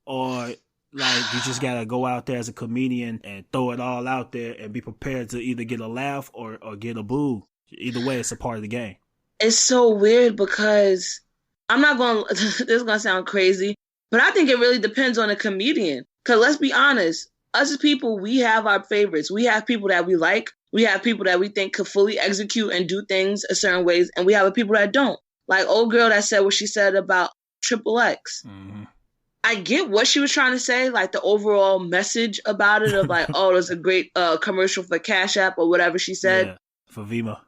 Speaker 1: Or like you just got to go out there as a comedian and throw it all out there and be prepared to either get a laugh or get a boo? Either way, it's a part of the game.
Speaker 2: It's so weird because I'm not going to, this is going to sound crazy, but I think it really depends on the comedian. Because let's be honest, us as people, we have our favorites. We have people that we like. We have people that we think could fully execute and do things a certain ways. And we have people that don't. Like old girl that said what she said about Triple X. Mm-hmm. I get what she was trying to say, like the overall message about it of like, oh, there's a great commercial for Cash App or whatever she said.
Speaker 1: Yeah, for Vima.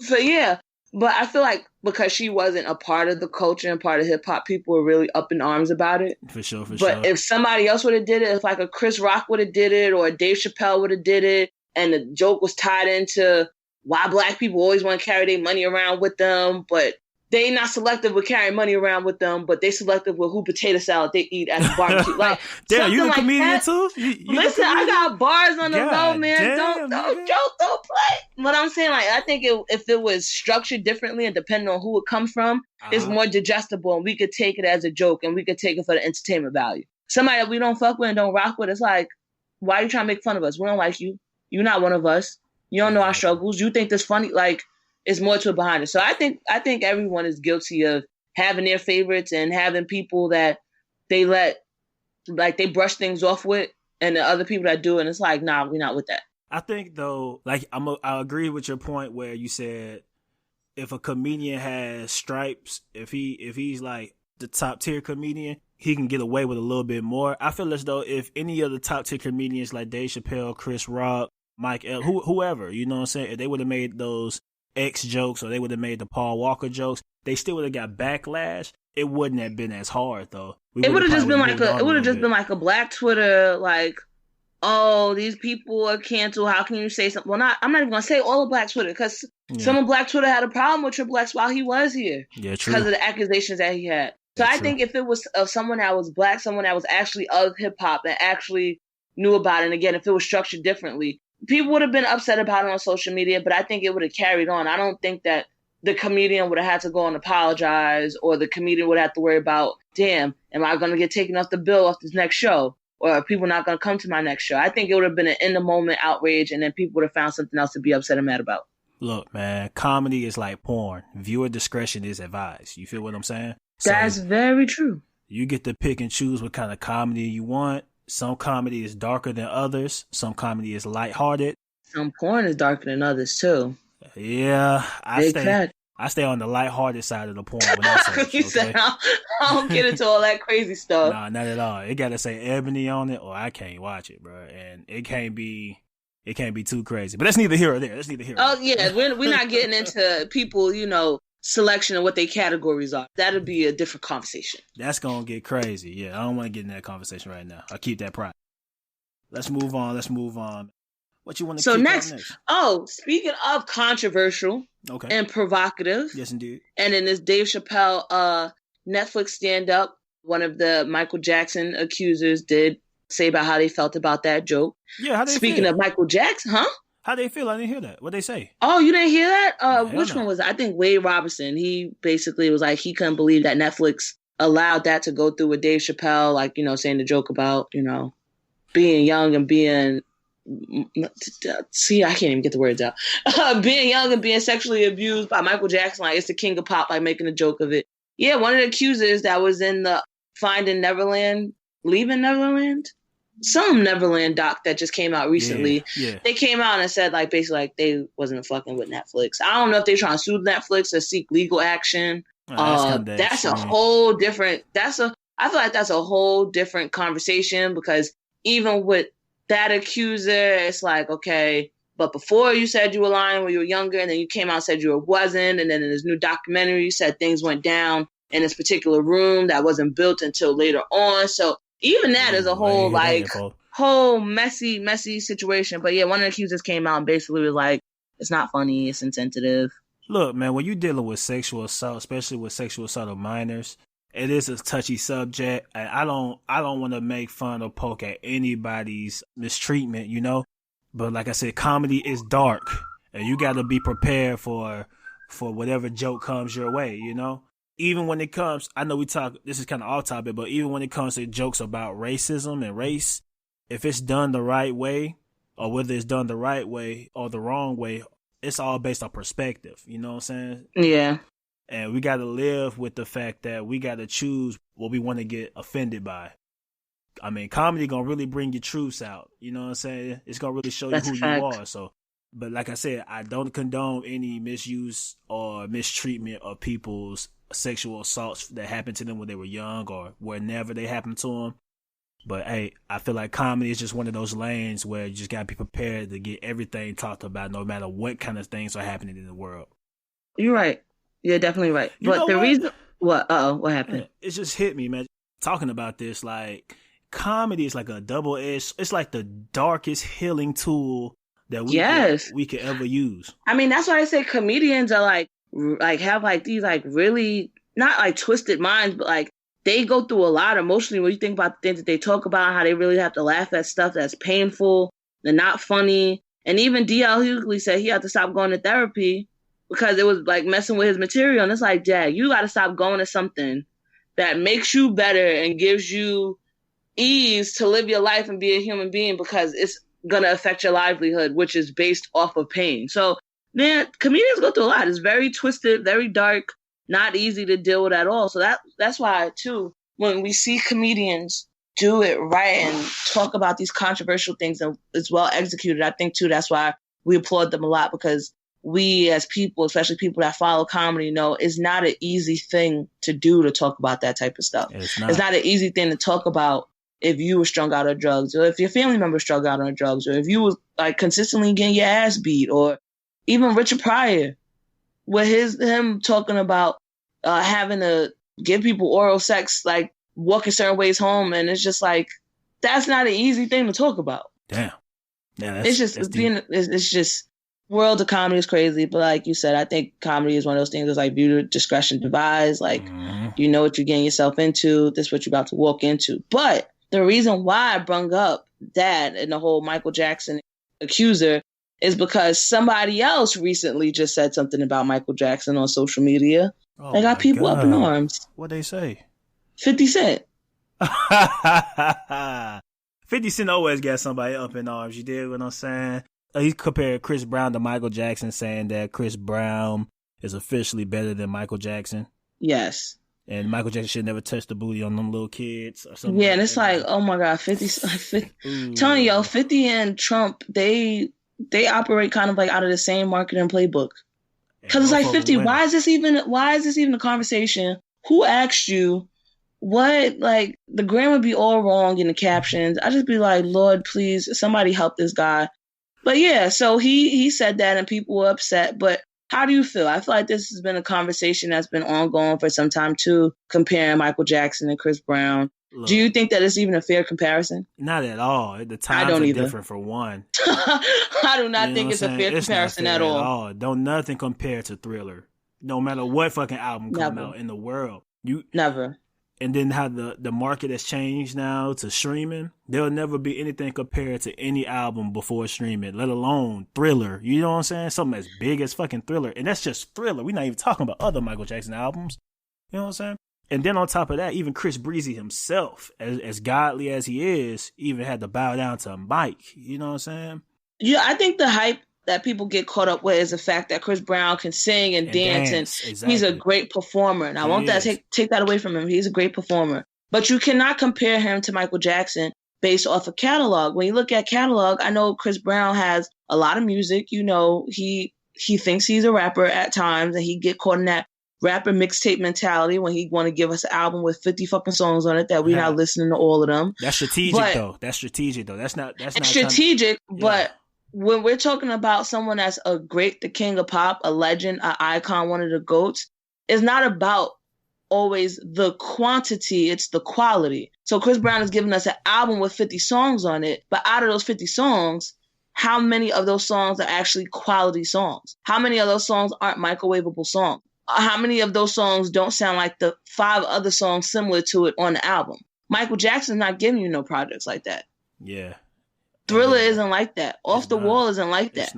Speaker 2: for yeah. But I feel like because she wasn't a part of the culture and part of hip hop, people were really up in arms about it.
Speaker 1: For sure.
Speaker 2: But if somebody else would have did it, if like a Chris Rock would have did it or a Dave Chappelle would have did it, and the joke was tied into why black people always want to carry their money around with them, but they not selective with carrying money around with them, but they selective with who potato salad they eat at the barbecue. Like,
Speaker 1: damn, you a
Speaker 2: like
Speaker 1: comedian
Speaker 2: that.
Speaker 1: too?
Speaker 2: Listen, I got bars on the road, man.
Speaker 1: Damn,
Speaker 2: don't joke, don't play. But I'm saying, like, I think if it was structured differently and depending on who it comes from, it's more digestible, and we could take it as a joke, and we could take it for the entertainment value. Somebody that we don't fuck with and don't rock with, it's like, why are you trying to make fun of us? We don't like you. You're not one of us. You don't know our struggles. You think this funny? Like, it's more to it behind it. So I think everyone is guilty of having their favorites and having people that they brush things off with, and the other people that do it, and it's like, nah, we're not with that.
Speaker 1: I think though, like I agree with your point where you said if a comedian has stripes, if he's like the top tier comedian, he can get away with a little bit more. I feel as though if any of the top tier comedians like Dave Chappelle, Chris Rock, Mike L, whoever, you know what I'm saying, if they would have made those X jokes or they would have made the Paul Walker jokes, they still would have got backlash. It wouldn't have been as hard though.
Speaker 2: It would have just been like a black Twitter, like, oh, these people are canceled. How can you say something? Well, I'm not even gonna say all of black Twitter, because some of black Twitter had a problem with Triple X while he was here.
Speaker 1: Yeah, true.
Speaker 2: Because of the accusations that he had. So I think if it was someone that was black, someone that was actually of hip hop and actually knew about it, and again, if it was structured differently, people would have been upset about it on social media, but I think it would have carried on. I don't think that the comedian would have had to go and apologize, or the comedian would have to worry about, damn, am I going to get taken off the bill off this next show? Or are people not going to come to my next show? I think it would have been an in-the-moment outrage, and then people would have found something else to be upset and mad about.
Speaker 1: Look, man, comedy is like porn. Viewer discretion is advised. You feel what I'm saying?
Speaker 2: That's very true.
Speaker 1: You get to pick and choose what kind of comedy you want. Some comedy is darker than others. Some comedy is lighthearted. Some
Speaker 2: porn is darker than others too.
Speaker 1: Yeah, I stay on the lighthearted side of the porn. When I
Speaker 2: you said I don't get into all that crazy stuff.
Speaker 1: Nah, not at all. It gotta say Ebony on it, or I can't watch it, bro. And it can't be too crazy. But that's neither here or there.
Speaker 2: Yeah, we're not getting into people, selection of what their categories are. That'll be a different conversation.
Speaker 1: That's gonna get crazy. Yeah, I don't want to get in that conversation right now. I'll keep that private. Let's move on. What you want to? So next?
Speaker 2: Oh, speaking of controversial, and provocative,
Speaker 1: yes, indeed.
Speaker 2: And in this Dave Chappelle Netflix stand-up, one of the Michael Jackson accusers did say about how they felt about that joke.
Speaker 1: Yeah, how they
Speaker 2: Speaking
Speaker 1: feel?
Speaker 2: Of Michael Jackson, huh?
Speaker 1: How they feel? I didn't hear that. What'd they say?
Speaker 2: Oh, you didn't hear that? Which one was it? I think Wade Robertson. He basically was like, he couldn't believe that Netflix allowed that to go through with Dave Chappelle, like, saying the joke about, being young and being, see, I can't even get the words out. Being young and being sexually abused by Michael Jackson, like, it's the king of pop, like, making a joke of it. Yeah, one of the accusers that was in the Leaving Neverland? Some Neverland doc that just came out recently.
Speaker 1: Yeah.
Speaker 2: They came out and said, like, basically, like, they wasn't fucking with Netflix. I don't know if they're trying to sue Netflix or seek legal action. That's a whole different. I feel like that's a whole different conversation, because even with that accuser, it's like, okay, but before you said you were lying when you were younger, and then you came out and said you wasn't, and then in this new documentary you said things went down in this particular room that wasn't built until later on. So even that is a whole whole messy situation. But yeah, one of the accusers came out and basically was like, it's not funny, it's insensitive.
Speaker 1: Look, man, when you're dealing with sexual assault, especially with sexual assault of minors, it is a touchy subject. And I don't want to make fun or poke at anybody's mistreatment, But like I said, comedy is dark, and you got to be prepared for whatever joke comes your way, Even when it comes, I know this is kind of off topic, but even when it comes to jokes about racism and race, if it's done the right way, or whether it's done the right way or the wrong way, it's all based on perspective. You know what I'm saying?
Speaker 2: Yeah.
Speaker 1: And we got to live with the fact that we got to choose what we want to get offended by. I mean, comedy going to really bring your truths out. You know what I'm saying? It's going to really show you who you are. So, but like I said, I don't condone any misuse or mistreatment of people's sexual assaults that happened to them when they were young or whenever they happened to them. But hey, I feel like comedy is just one of those lanes where you just gotta be prepared to get everything talked about, no matter what kind of things are happening in the world.
Speaker 2: You're right. You're definitely right.
Speaker 1: You
Speaker 2: But
Speaker 1: know
Speaker 2: the
Speaker 1: what?
Speaker 2: reason, what? What happened?
Speaker 1: It just hit me, man. Talking about this, like comedy is like a double edged. It's like the darkest healing tool that
Speaker 2: Yes.
Speaker 1: we could ever use.
Speaker 2: I mean, that's why I say comedians are like have like these like really not like twisted minds, but like they go through a lot emotionally when you think about the things that they talk about, how they really have to laugh at stuff that's painful, they're not funny. And even D.L. Hughley said he had to stop going to therapy because it was like messing with his material. And it's like, Dad, you got to stop going to something that makes you better and gives you ease to live your life and be a human being, because it's going to affect your livelihood, which is based off of pain. So, man, comedians go through a lot. It's very twisted, very dark, not easy to deal with at all. So that's why, too, when we see comedians do it right and talk about these controversial things and it's well executed, I think, too, that's why we applaud them a lot, because we as people, especially people that follow comedy, know it's not an easy thing to do, to talk about that type of stuff. It's not an easy thing to talk about if you were strung out on drugs, or if your family member strung out on drugs, or if you was like consistently getting your ass beat, or even Richard Pryor with him talking about having to give people oral sex, like walking certain ways home. And it's just like, that's not an easy thing to talk about.
Speaker 1: Damn. Yeah,
Speaker 2: it's just world of comedy is crazy. But like you said, I think comedy is one of those things that's like viewer discretion advised. Like, you know what you're getting yourself into. This is what you're about to walk into. But the reason why I brung up that and the whole Michael Jackson accuser is because somebody else recently just said something about Michael Jackson on social media.
Speaker 1: Oh,
Speaker 2: they got people up in arms.
Speaker 1: What'd they say?
Speaker 2: 50 Cent.
Speaker 1: 50 Cent always got somebody up in arms. You dig what I'm saying? He compared Chris Brown to Michael Jackson, saying that Chris Brown is officially better than Michael Jackson.
Speaker 2: Yes.
Speaker 1: And Michael Jackson should never touch the booty on them little kids or something.
Speaker 2: Yeah, and it's like, oh my God, 50 telling y'all, 50 and Trump, they operate kind of like out of the same marketing playbook. Because it's like, 50, why is this even a conversation? Who asked you? What, like, the grammar be all wrong in the captions. I just be like, Lord, please, somebody help this guy. But yeah, so he said that and people were upset. But how do you feel? I feel like this has been a conversation that's been ongoing for some time too, comparing Michael Jackson and Chris Brown. Look, do you think that it's even a fair comparison?
Speaker 1: Not at all. The times are different for one.
Speaker 2: I do not think it's a fair comparison at all.
Speaker 1: Don't nothing compare to Thriller. No matter what fucking album come out in the world.
Speaker 2: Never.
Speaker 1: And then how the market has changed now to streaming. There'll never be anything compared to any album before streaming, let alone Thriller. You know what I'm saying? Something as big as fucking Thriller. And that's just Thriller. We're not even talking about other Michael Jackson albums. You know what I'm saying? And then on top of that, even Chris Breezy himself, as godly as he is, even had to bow down to Mike. You know what I'm saying? Yeah,
Speaker 2: I think the hype that people get caught up with is the fact that Chris Brown can sing and dance. Exactly. He's a great performer. And I won't take that away from him. He's a great performer. But you cannot compare him to Michael Jackson based off of catalog. When you look at catalog, I know Chris Brown has a lot of music. You know, he thinks he's a rapper at times, and he get caught in that rapper mixtape mentality when he want to give us an album with 50 fucking songs on it that we're not listening to all of them.
Speaker 1: That's strategic, though. That's not
Speaker 2: strategic, but when we're talking about someone that's the king of pop, a legend, an icon, one of the GOATs, it's not about always the quantity, it's the quality. So Chris Brown is giving us an album with 50 songs on it, but out of those 50 songs, how many of those songs are actually quality songs? How many of those songs aren't microwavable songs? How many of those songs don't sound like the 5 other songs similar to it on the album? Michael Jackson's not giving you no projects like that.
Speaker 1: Yeah.
Speaker 2: Thriller isn't like that. Off the Wall isn't like that.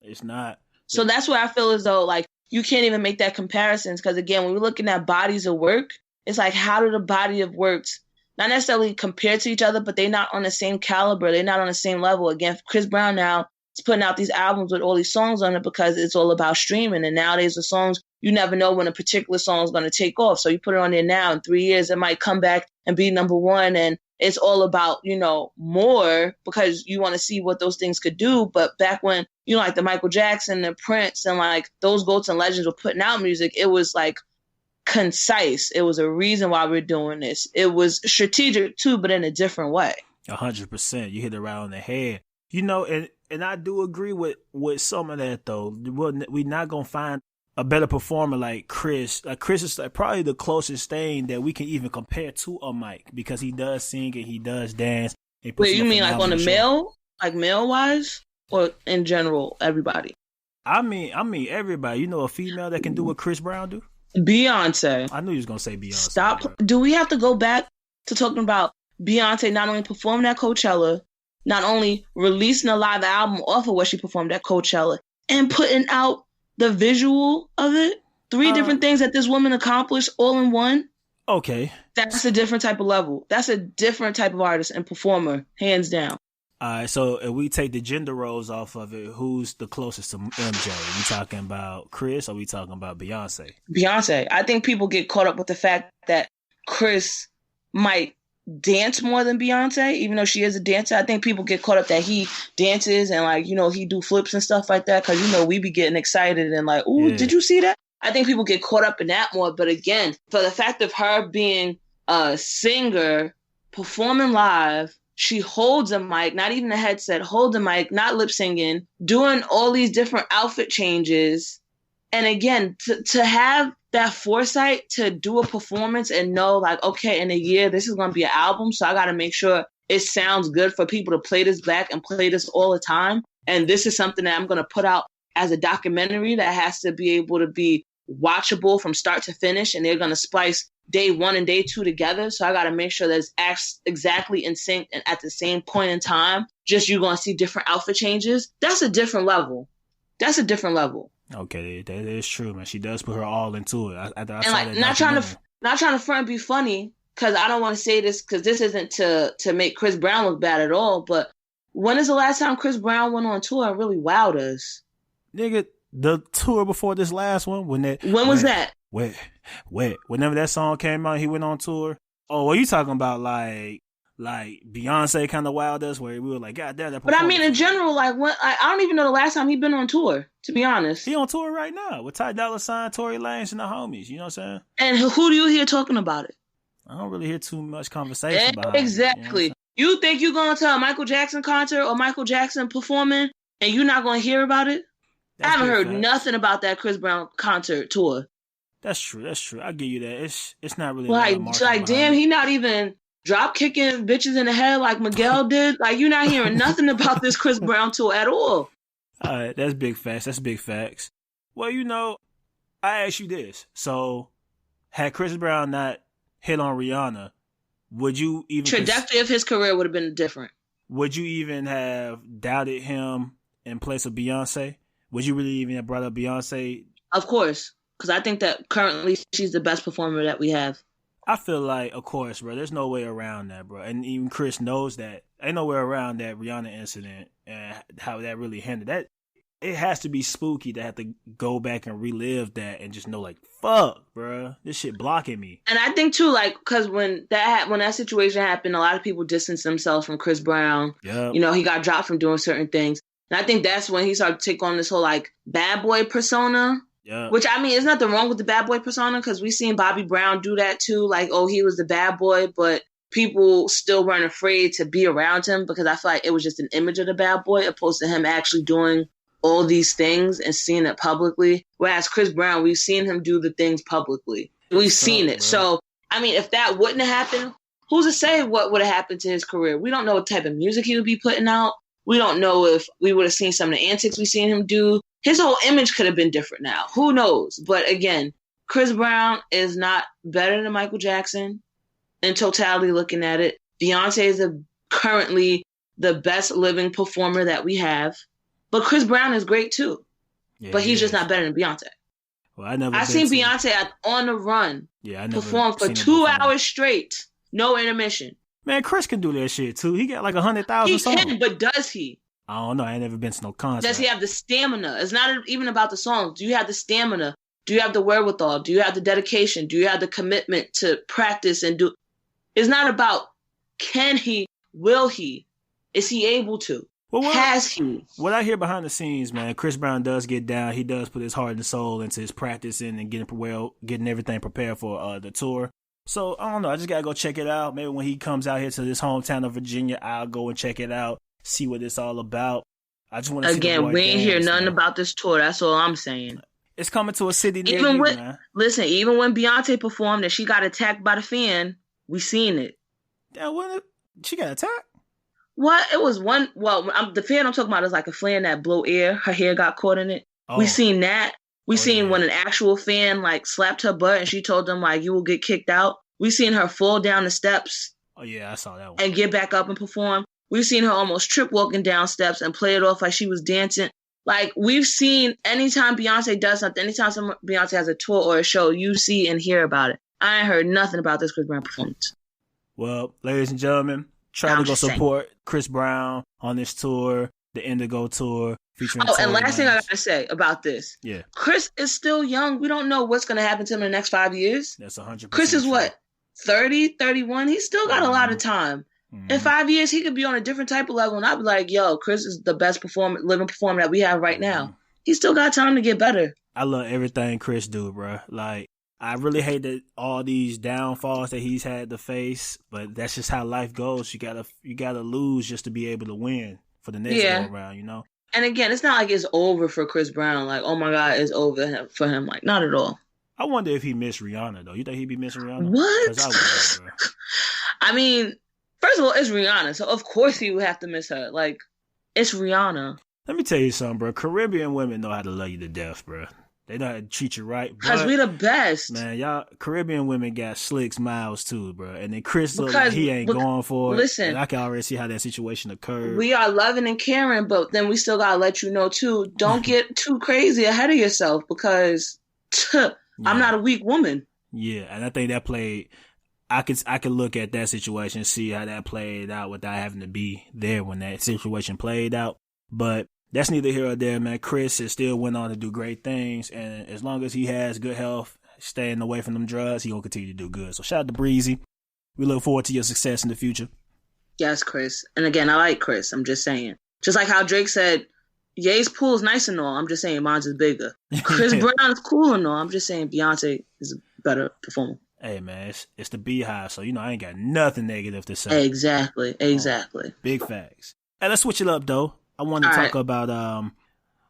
Speaker 1: It's not.
Speaker 2: So that's where I feel as though, like, you can't even make that comparisons, because, again, when we're looking at bodies of work, it's like, how do the body of works not necessarily compare to each other, but they're not on the same caliber. They're not on the same level. Again, Chris Brown now is putting out these albums with all these songs on it because it's all about streaming. And nowadays the songs, you never know when a particular song is going to take off. So you put it on there now, in 3 years, it might come back and be number one. And it's all about, more, because you want to see what those things could do. But back when, like the Michael Jackson and Prince and like those GOATs and legends were putting out music, it was like concise. It was a reason why we're doing this. It was strategic too, but in a different way.
Speaker 1: 100%. You hit it right on the head. And I do agree with some of that, though. We're not going to find a better performer like Chris. Like Chris is like probably the closest thing that we can even compare to a Mike because he does sing and he does dance.
Speaker 2: Wait, you mean like on the male, like male wise, or in general, everybody?
Speaker 1: I mean everybody. You know a female that can do what Chris Brown do?
Speaker 2: Beyonce.
Speaker 1: I knew you was gonna say Beyonce.
Speaker 2: Stop. Bro. Do we have to go back to talking about Beyonce not only performing at Coachella, not only releasing a live album off of what she performed at Coachella, and putting out the visual of it? 3 different things that this woman accomplished all in one?
Speaker 1: Okay.
Speaker 2: That's a different type of level. That's a different type of artist and performer, hands down.
Speaker 1: All right, so if we take the gender roles off of it, who's the closest to MJ? Are we talking about Chris or are we talking about Beyonce?
Speaker 2: Beyonce. I think people get caught up with the fact that Chris might dance more than Beyonce, even though she is a dancer. I think people get caught up that he dances and like, you know, he do flips and stuff like that because, you know, we be getting excited and like, ooh, Did you see that? I think people get caught up in that more. But again, for the fact of her being a singer, performing live, she holds a mic, not even a headset, holds a mic, not lip singing, doing all these different outfit changes. And again, to have that foresight to do a performance and know like, okay, in a year, this is going to be an album. So I got to make sure it sounds good for people to play this back and play this all the time. And this is something that I'm going to put out as a documentary that has to be able to be watchable from start to finish. And they're going to splice day 1 and day 2 together. So I got to make sure that it's exactly in sync and at the same point in time. Just you're going to see different outfit changes. That's a different level.
Speaker 1: Okay, that is true, man. She does put her all into it. I
Speaker 2: like not trying to front and be funny because I don't want to say this because this isn't to make Chris Brown look bad at all. But when is the last time Chris Brown went on tour and really wowed us?
Speaker 1: Nigga, the tour before this last one when
Speaker 2: was that?
Speaker 1: Whenever that song came out, he went on tour. Oh, what you talking about? Like Beyonce kind of wowed us, where we were like, God damn that.
Speaker 2: But I mean, in general, like I don't even know the last time he been on tour. To be honest,
Speaker 1: he on tour right now with Ty Dolla $ign, Tory Lanez, and the homies. You know what I'm saying?
Speaker 2: And who do you hear talking about it?
Speaker 1: I don't really hear too much conversation behind
Speaker 2: exactly.
Speaker 1: It,
Speaker 2: you think you're going to a Michael Jackson concert or Michael Jackson performing, and you're not going to hear about it? I haven't heard nothing about that Chris Brown concert tour.
Speaker 1: That's true. I give you that. It's not really
Speaker 2: like damn, he not even drop kicking bitches in the head like Miguel did. Like you're not hearing nothing about this Chris Brown tour at all.
Speaker 1: All right, that's big facts. Well, you know, I ask you this. So, had Chris Brown not hit on Rihanna, would you even
Speaker 2: trajectory of his career would have been different?
Speaker 1: Would you even have doubted him in place of Beyonce? Would you really even have brought up Beyonce?
Speaker 2: Of course, because I think that currently she's the best performer that we have.
Speaker 1: I feel like, of course, bro, there's no way around that, bro. And even Chris knows that. Ain't no way around that Rihanna incident and how that really handled that. It has to be spooky to have to go back and relive that and just know, like, fuck, bro, this shit blocking me.
Speaker 2: And I think, too, like, because when that situation happened, a lot of people distanced themselves from Chris Brown.
Speaker 1: Yep.
Speaker 2: You know, he got dropped from doing certain things. And I think that's when he started to take on this whole, like, bad boy persona.
Speaker 1: Yeah.
Speaker 2: Which, I mean, there's nothing wrong with the bad boy persona because we seen Bobby Brown do that, too. Like, oh, he was the bad boy, but people still weren't afraid to be around him because I feel like it was just an image of the bad boy opposed to him actually doing all these things and seeing it publicly. Whereas Chris Brown, we've seen him do the things publicly. We've seen it. Bro. So, I mean, if that wouldn't have happened, who's to say what would have happened to his career? We don't know what type of music he would be putting out. We don't know if we would have seen some of the antics we've seen him do. His whole image could have been different now. Who knows? But again, Chris Brown is not better than Michael Jackson in totality looking at it. Beyonce is currently the best living performer that we have. But Chris Brown is great too. Yeah, but he's just not better than Beyonce.
Speaker 1: Well, I
Speaker 2: seen Beyonce On the Run perform for 2 hours straight. No intermission.
Speaker 1: Man, Chris can do that shit too. He got like 100,000 songs.
Speaker 2: He can, but does he?
Speaker 1: I don't know. I ain't never been to no concert.
Speaker 2: Does he have the stamina? It's not even about the songs. Do you have the stamina? Do you have the wherewithal? Do you have the dedication? Do you have the commitment to practice and do? It's not about can he, will he, is he able to? Well, has he?
Speaker 1: What I hear behind the scenes, man, Chris Brown does get down. He does put his heart and soul into his practicing and getting everything prepared for the tour. So, I don't know. I just got to go check it out. Maybe when he comes out here to this hometown of Virginia, I'll go and check it out, see what it's all about. I just want to
Speaker 2: again, we ain't hear nothing about this tour. That's all I'm saying.
Speaker 1: It's coming to a city near
Speaker 2: Even
Speaker 1: you,
Speaker 2: when
Speaker 1: man.
Speaker 2: listen, even when Beyonce performed and she got attacked by the fan, we seen it.
Speaker 1: Yeah, what? She got attacked?
Speaker 2: What? It was one. Well, the fan I'm talking about is like a fan that blow air. Her hair got caught in it.
Speaker 1: Oh.
Speaker 2: We seen that. We seen
Speaker 1: yeah.
Speaker 2: when an actual fan like slapped her butt and she told them like you will get kicked out. We seen her fall down the steps.
Speaker 1: Oh yeah, I saw that one.
Speaker 2: And get back up and perform. We've seen her almost trip walking down steps and play it off like she was dancing. Like we've seen anytime Beyonce does something, anytime Beyonce has a tour or a show, you see and hear about it. I ain't heard nothing about this Chris Brown performance.
Speaker 1: Well, ladies and gentlemen, try to go support Chris Brown on this tour, the Indigo tour, featuring.
Speaker 2: Oh, and last thing I gotta say about this.
Speaker 1: Yeah.
Speaker 2: Chris is still young. We don't know what's gonna happen to him in the next 5 years.
Speaker 1: That's 100%.
Speaker 2: Chris is what? 30, 31? He's still got a lot of time. Mm-hmm. In 5 years, he could be on a different type of level, and I'd be like, yo, Chris is the best living performer that we have right now. He's still got time to get better.
Speaker 1: I love everything Chris do, bro. Like, I really hate that all these downfalls that he's had to face, but that's just how life goes. You gotta lose just to be able to win for the next go around, you know?
Speaker 2: And again, it's not like it's over for Chris Brown. Like, oh my God, it's over for him. Like, not at all.
Speaker 1: I wonder if he missed Rihanna, though. You think he'd be missing Rihanna?
Speaker 2: What?
Speaker 1: I would, bro.
Speaker 2: I mean, first of all, it's Rihanna, so of course he would have to miss her. Like, it's Rihanna.
Speaker 1: Let me tell you something, bro. Caribbean women know how to love you to death, bro. They know how to treat you right.
Speaker 2: Because we the best.
Speaker 1: Man, y'all, Caribbean women got slick smiles too, bro. And then Chris look like he ain't going for it.
Speaker 2: Listen.
Speaker 1: And I can already see how that situation occurred.
Speaker 2: We are loving and caring, but then we still got to let you know, too, don't get too crazy ahead of yourself because I'm not a weak woman.
Speaker 1: Yeah, and I think that played... I could look at that situation and see how that played out without having to be there when that situation played out. But that's neither here or there, man. Chris has still went on to do great things, and as long as he has good health, staying away from them drugs, he gonna continue to do good. So shout out to Breezy. We look forward to your success in the future.
Speaker 2: Yes, Chris. And again, I like Chris. I'm just saying. Just like how Drake said, Ye's pool is nice and all. I'm just saying mine's is bigger. Chris Brown is cool and all. I'm just saying Beyonce is a better performer.
Speaker 1: Hey, man, it's the Beehive, so, I ain't got nothing negative to say.
Speaker 2: Exactly.
Speaker 1: Big facts. Hey, let's switch it up, though. I want to talk about,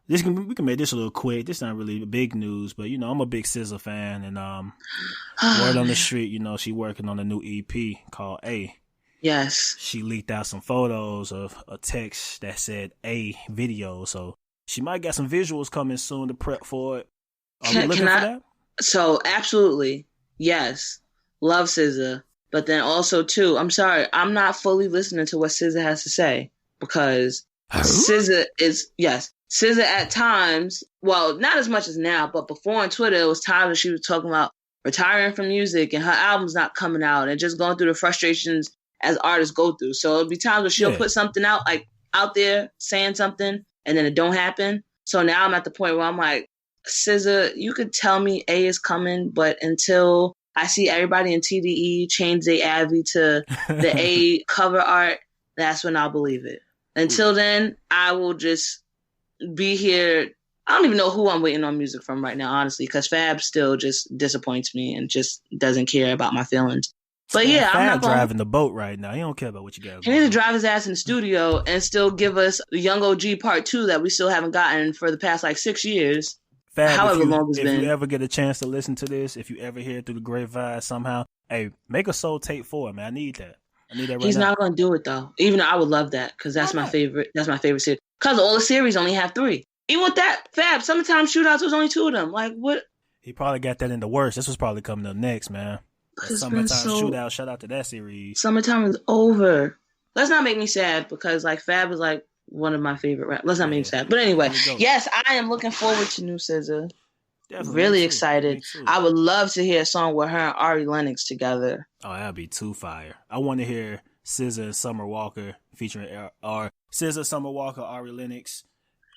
Speaker 1: we can make this a little quick. This not really big news, but, I'm a big SZA fan, and word on the street, she working on a new EP called A.
Speaker 2: Yes.
Speaker 1: She leaked out some photos of a text that said A video, so she might get some visuals coming soon to prep for it. Are we looking for that?
Speaker 2: So, absolutely. Yes, love SZA, but then also too, I'm sorry, I'm not fully listening to what SZA has to say because SZA at times, well, not as much as now, but before on Twitter, it was times when she was talking about retiring from music and her album's not coming out and just going through the frustrations as artists go through. So it'll be times where she'll put something out, like out there saying something and then it don't happen. So now I'm at the point where I'm like, SZA, you could tell me A is coming, but until I see everybody in TDE change their Avi to the A cover art, that's when I'll believe it. Until then, I will just be here. I don't even know who I'm waiting on music from right now, honestly, because Fab still just disappoints me and just doesn't care about my feelings. But yeah,
Speaker 1: Fab
Speaker 2: I'm not
Speaker 1: driving the boat right now. He don't care about what you got.
Speaker 2: He needs to drive his ass in the studio and still give us the Young OG Part 2 that we still haven't gotten for the past 6 years.
Speaker 1: Fab,
Speaker 2: however long it's been.
Speaker 1: If you ever get a chance to listen to this, if you ever hear it through the grapevine somehow, hey, make a soul tape for it, man. I need that. Right
Speaker 2: He's
Speaker 1: now.
Speaker 2: not going to do it, though. Even though I would love that, because that's my favorite. That's my favorite series. Because all the series only have 3. Even with that, Fab, Summertime Shootouts was only 2 of them. Like, what?
Speaker 1: He probably got that in the works. This was probably coming up next, man. Summertime Shootout, shout out to that series.
Speaker 2: Summertime is over. Let's not make me sad, because, Fab is, one of my favorite rap. Let's not make me sad. But anyway, yes, I am looking forward to new SZA. Definitely, really excited. I would love to hear a song with her and Ari Lennox together.
Speaker 1: Oh, that'd be too fire. I want to hear SZA and Summer Walker featuring SZA, Summer Walker, Ari Lennox.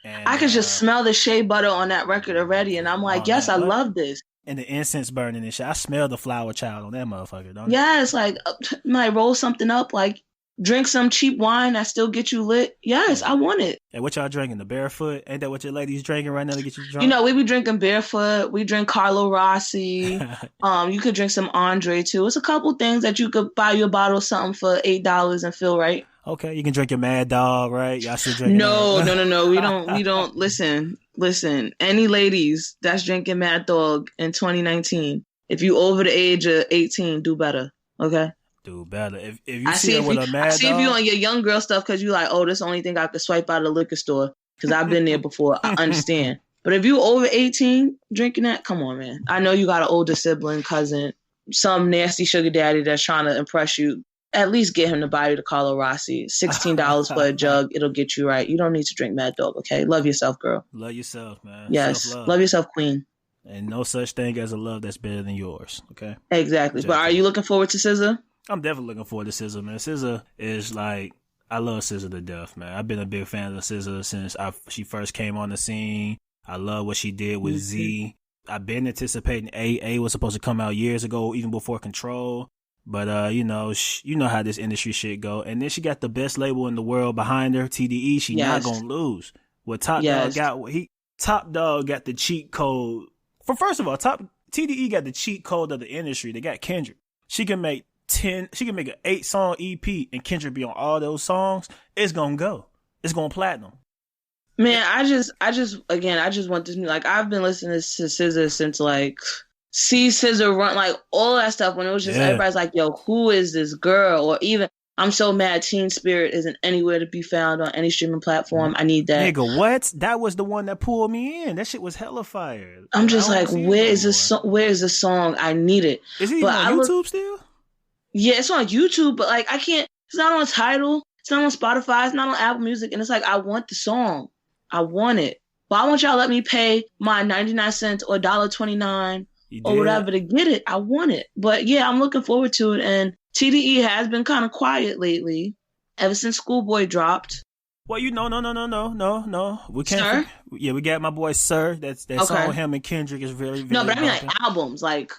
Speaker 1: And
Speaker 2: I could just smell the shea butter on that record already, and I'm like, yes, I love this.
Speaker 1: And the incense burning and shit. I smell the flower child on that motherfucker, don't
Speaker 2: Yes, might roll something up, drink some cheap wine that still get you lit. Yes, I want it.
Speaker 1: Hey, what y'all drinking? The Barefoot? Ain't that what your ladies drinking right now to get you drunk?
Speaker 2: We be drinking Barefoot. We drink Carlo Rossi. You could drink some Andre too. It's a couple things that you could buy you a bottle of something for $8 and feel right.
Speaker 1: Okay, you can drink your Mad Dog, right? Y'all still drinking?
Speaker 2: No. We don't listen. Listen, any ladies that's drinking Mad Dog in 2019, if you over the age of 18, do better. Okay?
Speaker 1: Do better. If you see her with a Mad Dog.
Speaker 2: I see if you on your young girl stuff because you like, oh, this is the only thing I could swipe out of the liquor store because I've been there before. I understand. But if you over 18 drinking that, come on, man. I know you got an older sibling, cousin, some nasty sugar daddy that's trying to impress you. At least get him to buy you the Carlo Rossi. $16 for a jug. It'll get you right. You don't need to drink Mad Dog, okay? Love yourself, girl.
Speaker 1: Love yourself, man.
Speaker 2: Yes.
Speaker 1: Self-love.
Speaker 2: Love yourself, queen.
Speaker 1: And no such thing as a love that's better than yours, okay?
Speaker 2: Exactly. But are you looking forward to SZA?
Speaker 1: I'm definitely looking forward to SZA, man. SZA is like, I love SZA to death, man. I've been a big fan of SZA since she first came on the scene. I love what she did with Z. I've been anticipating AA was supposed to come out years ago, even before Control. But, you know how this industry shit go. And then she got the best label in the world behind her, TDE. She not going to lose. What Top Dog got the cheat code. First of all, TDE got the cheat code of the industry. They got Kendrick. She can make an 8-song EP and Kendrick be on all those songs. It's going to go. It's going platinum.
Speaker 2: Man, I just want this new, like, I've been listening to SZA since, like, See SZA Run, like, all that stuff when it was just, everybody's like, yo, who is this girl? Or even, I'm so mad Teen Spirit isn't anywhere to be found on any streaming platform. I need that.
Speaker 1: Nigga, what? That was the one that pulled me in. That shit was hella fire.
Speaker 2: I'm just like, where is the song? I need it.
Speaker 1: Is it on YouTube still?
Speaker 2: Yeah, it's on YouTube, but, like, I can't, it's not on Tidal, it's not on Spotify, it's not on Apple Music, and it's like, I want the song. I want it. Why won't y'all let me pay my 99 cents or $1.29 or whatever to get it? I want it. But yeah, I'm looking forward to it. And TDE has been kind of quiet lately, ever since Schoolboy dropped.
Speaker 1: Well, no. We can't.
Speaker 2: Sir?
Speaker 1: We got my boy Sir. That song him and Kendrick is very, very.
Speaker 2: No, but I mean like albums, like.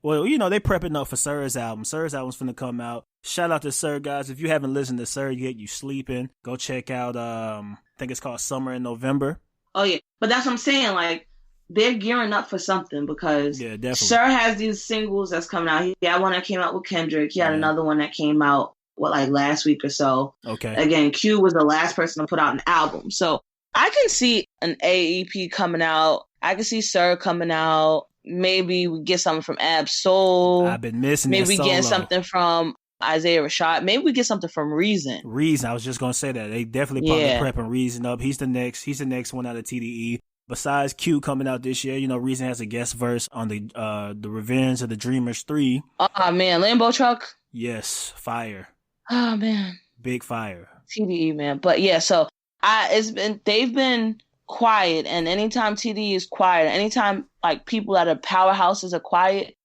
Speaker 1: Well, they prepping up for Sir's album. Sir's album's finna come out. Shout out to Sir, guys. If you haven't listened to Sir yet, you sleeping. Go check out, I think it's called Summer in November.
Speaker 2: Oh, yeah. But that's what I'm saying. Like, they're gearing up for something because Sir has these singles that's coming out. He had one that came out with Kendrick. He had another one that came out, last week or so.
Speaker 1: Okay.
Speaker 2: Again, Q was the last person to put out an album. So I can see an AEP coming out. I can see Sir coming out. Maybe we get something from Ab Soul.
Speaker 1: I've been missing
Speaker 2: Maybe we get something from Isaiah Rashad. Maybe we get something from Reason.
Speaker 1: I was just gonna say that. They definitely probably prepping Reason up. He's the next one out of TDE. Besides Q coming out this year, Reason has a guest verse on the Revenge of the Dreamers 3.
Speaker 2: Oh man, Lambo Truck.
Speaker 1: Yes, fire.
Speaker 2: Oh man,
Speaker 1: big fire.
Speaker 2: TDE, man. But yeah, so they've been quiet, and anytime TDE is quiet, anytime like people that are powerhouses are quiet,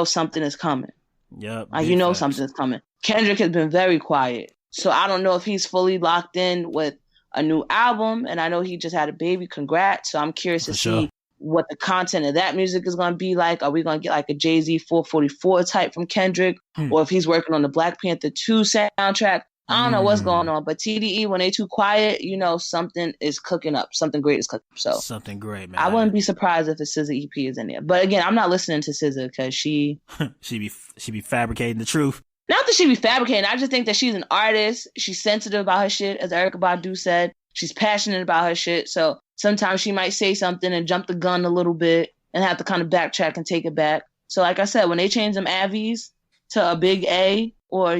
Speaker 2: something is coming.
Speaker 1: Yep.
Speaker 2: Something is coming. Kendrick has been very quiet. So I don't know if he's fully locked in with a new album. And I know he just had a baby. Congrats. So I'm curious to see what the content of that music is going to be like. Are we going to get like a Jay-Z 444 type from Kendrick? Or if he's working on the Black Panther 2 soundtrack? I don't know what's going on. But TDE, when they too quiet, something is cooking up. Something great is cooking up. So
Speaker 1: something great, man.
Speaker 2: I wouldn't be surprised if a SZA EP is in there. But again, I'm not listening to SZA because she
Speaker 1: be fabricating the truth.
Speaker 2: Not that she be fabricating. I just think that she's an artist. She's sensitive about her shit, as Erykah Badu said. She's passionate about her shit. So sometimes she might say something and jump the gun a little bit and have to kind of backtrack and take it back. So like I said, when they change them Avies to a big A or,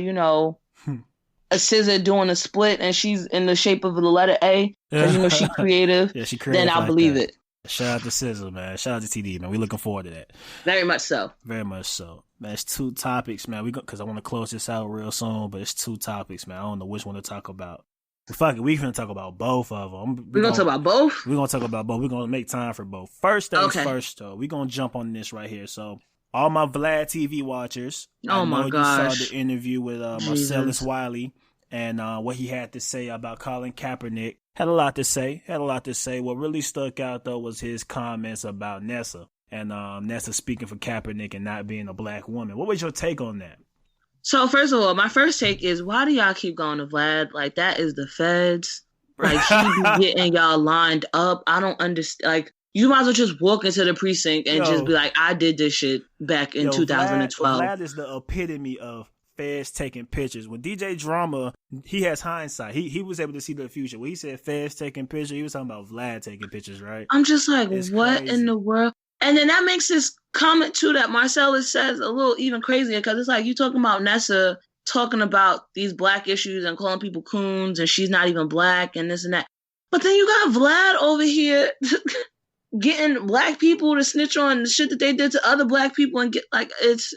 Speaker 2: a SZA doing a split and she's in the shape of the letter A, because she's creative,
Speaker 1: she creative,
Speaker 2: then I'll believe it.
Speaker 1: Shout out to SZA, man. Shout out to TD, man. We're looking forward to that.
Speaker 2: Very much so.
Speaker 1: Very much so. Man, it's two topics, man. Because I want to close this out real soon, but it's two topics, man. I don't know which one to talk about. But fuck it, we're going to talk about both of them.
Speaker 2: We're going to talk about both?
Speaker 1: We're going to talk about both. We're going to make time for both. First things first, though. We're going to jump on this right here. So, all my Vlad TV watchers,
Speaker 2: I know you saw
Speaker 1: the interview with Marcellus Wiley and what he had to say about Colin Kaepernick. Had a lot to say. What really stuck out, though, was his comments about Nessa. And Nessa speaking for Kaepernick and not being a black woman. What was your take on that?
Speaker 2: So, first of all, my first take is, why do y'all keep going to Vlad? Like, that is the feds. Like, he be getting y'all lined up. I don't understand. Like, you might as well just walk into the precinct and just be like, I did this shit back in 2012.
Speaker 1: Vlad is the epitome of feds taking pictures. When DJ Drama, he has hindsight. He was able to see the future. When he said feds taking pictures, he was talking about Vlad taking pictures, right?
Speaker 2: I'm just like,
Speaker 1: It's
Speaker 2: what
Speaker 1: crazy.
Speaker 2: in the world? And then that makes this comment too that Marcellus says a little even crazier, because it's like you talking about Nessa talking about these black issues and calling people coons and she's not even black and this and that. But then you got Vlad over here getting black people to snitch on the shit that they did to other black people and get like it's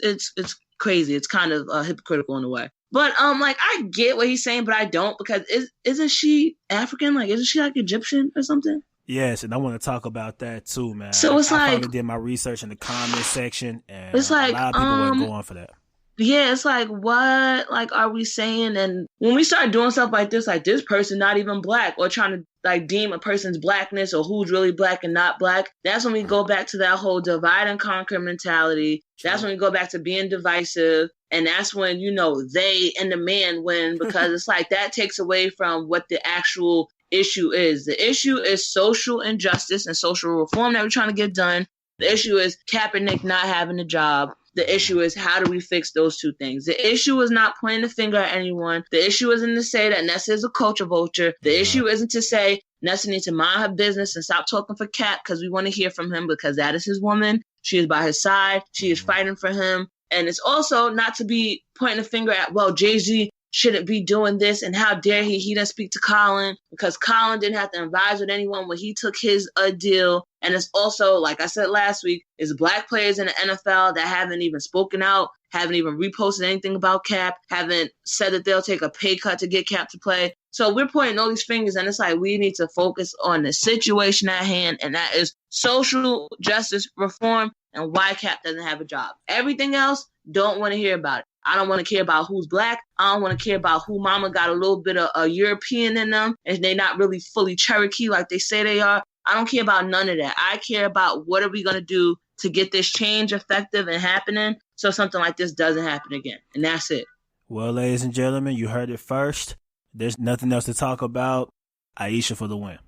Speaker 2: crazy. It's kind of hypocritical in a way. But like I get what he's saying, but I don't, because isn't she African? Like isn't she like Egyptian or something?
Speaker 1: Yes, and I want to talk about that too, man.
Speaker 2: So it's
Speaker 1: I
Speaker 2: like,
Speaker 1: finally did my research in the comment section, and
Speaker 2: it's like,
Speaker 1: a lot of people weren't going for that.
Speaker 2: Yeah, it's like, what like are we saying? And when we start doing stuff like this person not even black, or trying to like deem a person's blackness or who's really black and not black, that's when we go back to that whole divide and conquer mentality. That's when we go back to being divisive. And that's when, you know, they and the man win, because it's like that takes away from what the actual issue is. The issue is social injustice and social reform that we're trying to get done. The issue is Kaepernick not having a job. The issue is, how do we fix those two things? The issue is not pointing the finger at anyone. The issue isn't to say that Nessa is a culture vulture. The issue isn't to say Nessa needs to mind her business and stop talking for Cap, because we want to hear from him, because that is his woman. She is by his side. She is fighting for him. And it's also not to be pointing the finger at, well, Jay-Z shouldn't be doing this, and how dare he didn't speak to Colin, because Colin didn't have to advise with anyone when he took his deal. And it's also, like I said last week, is black players in the NFL that haven't even spoken out, haven't even reposted anything about Cap, haven't said that they'll take a pay cut to get Cap to play. So we're pointing all these fingers, and it's like we need to focus on the situation at hand, and that is social justice reform and why Cap doesn't have a job. Everything else, don't want to hear about it. I don't want to care about who's black. I don't want to care about who mama got a little bit of a European in them and they're not really fully Cherokee like they say they are. I don't care about none of that. I care about what are we going to do to get this change effective and happening so something like this doesn't happen again. And that's it.
Speaker 1: Well, ladies and gentlemen, you heard it first. There's nothing else to talk about. Aisha for the win.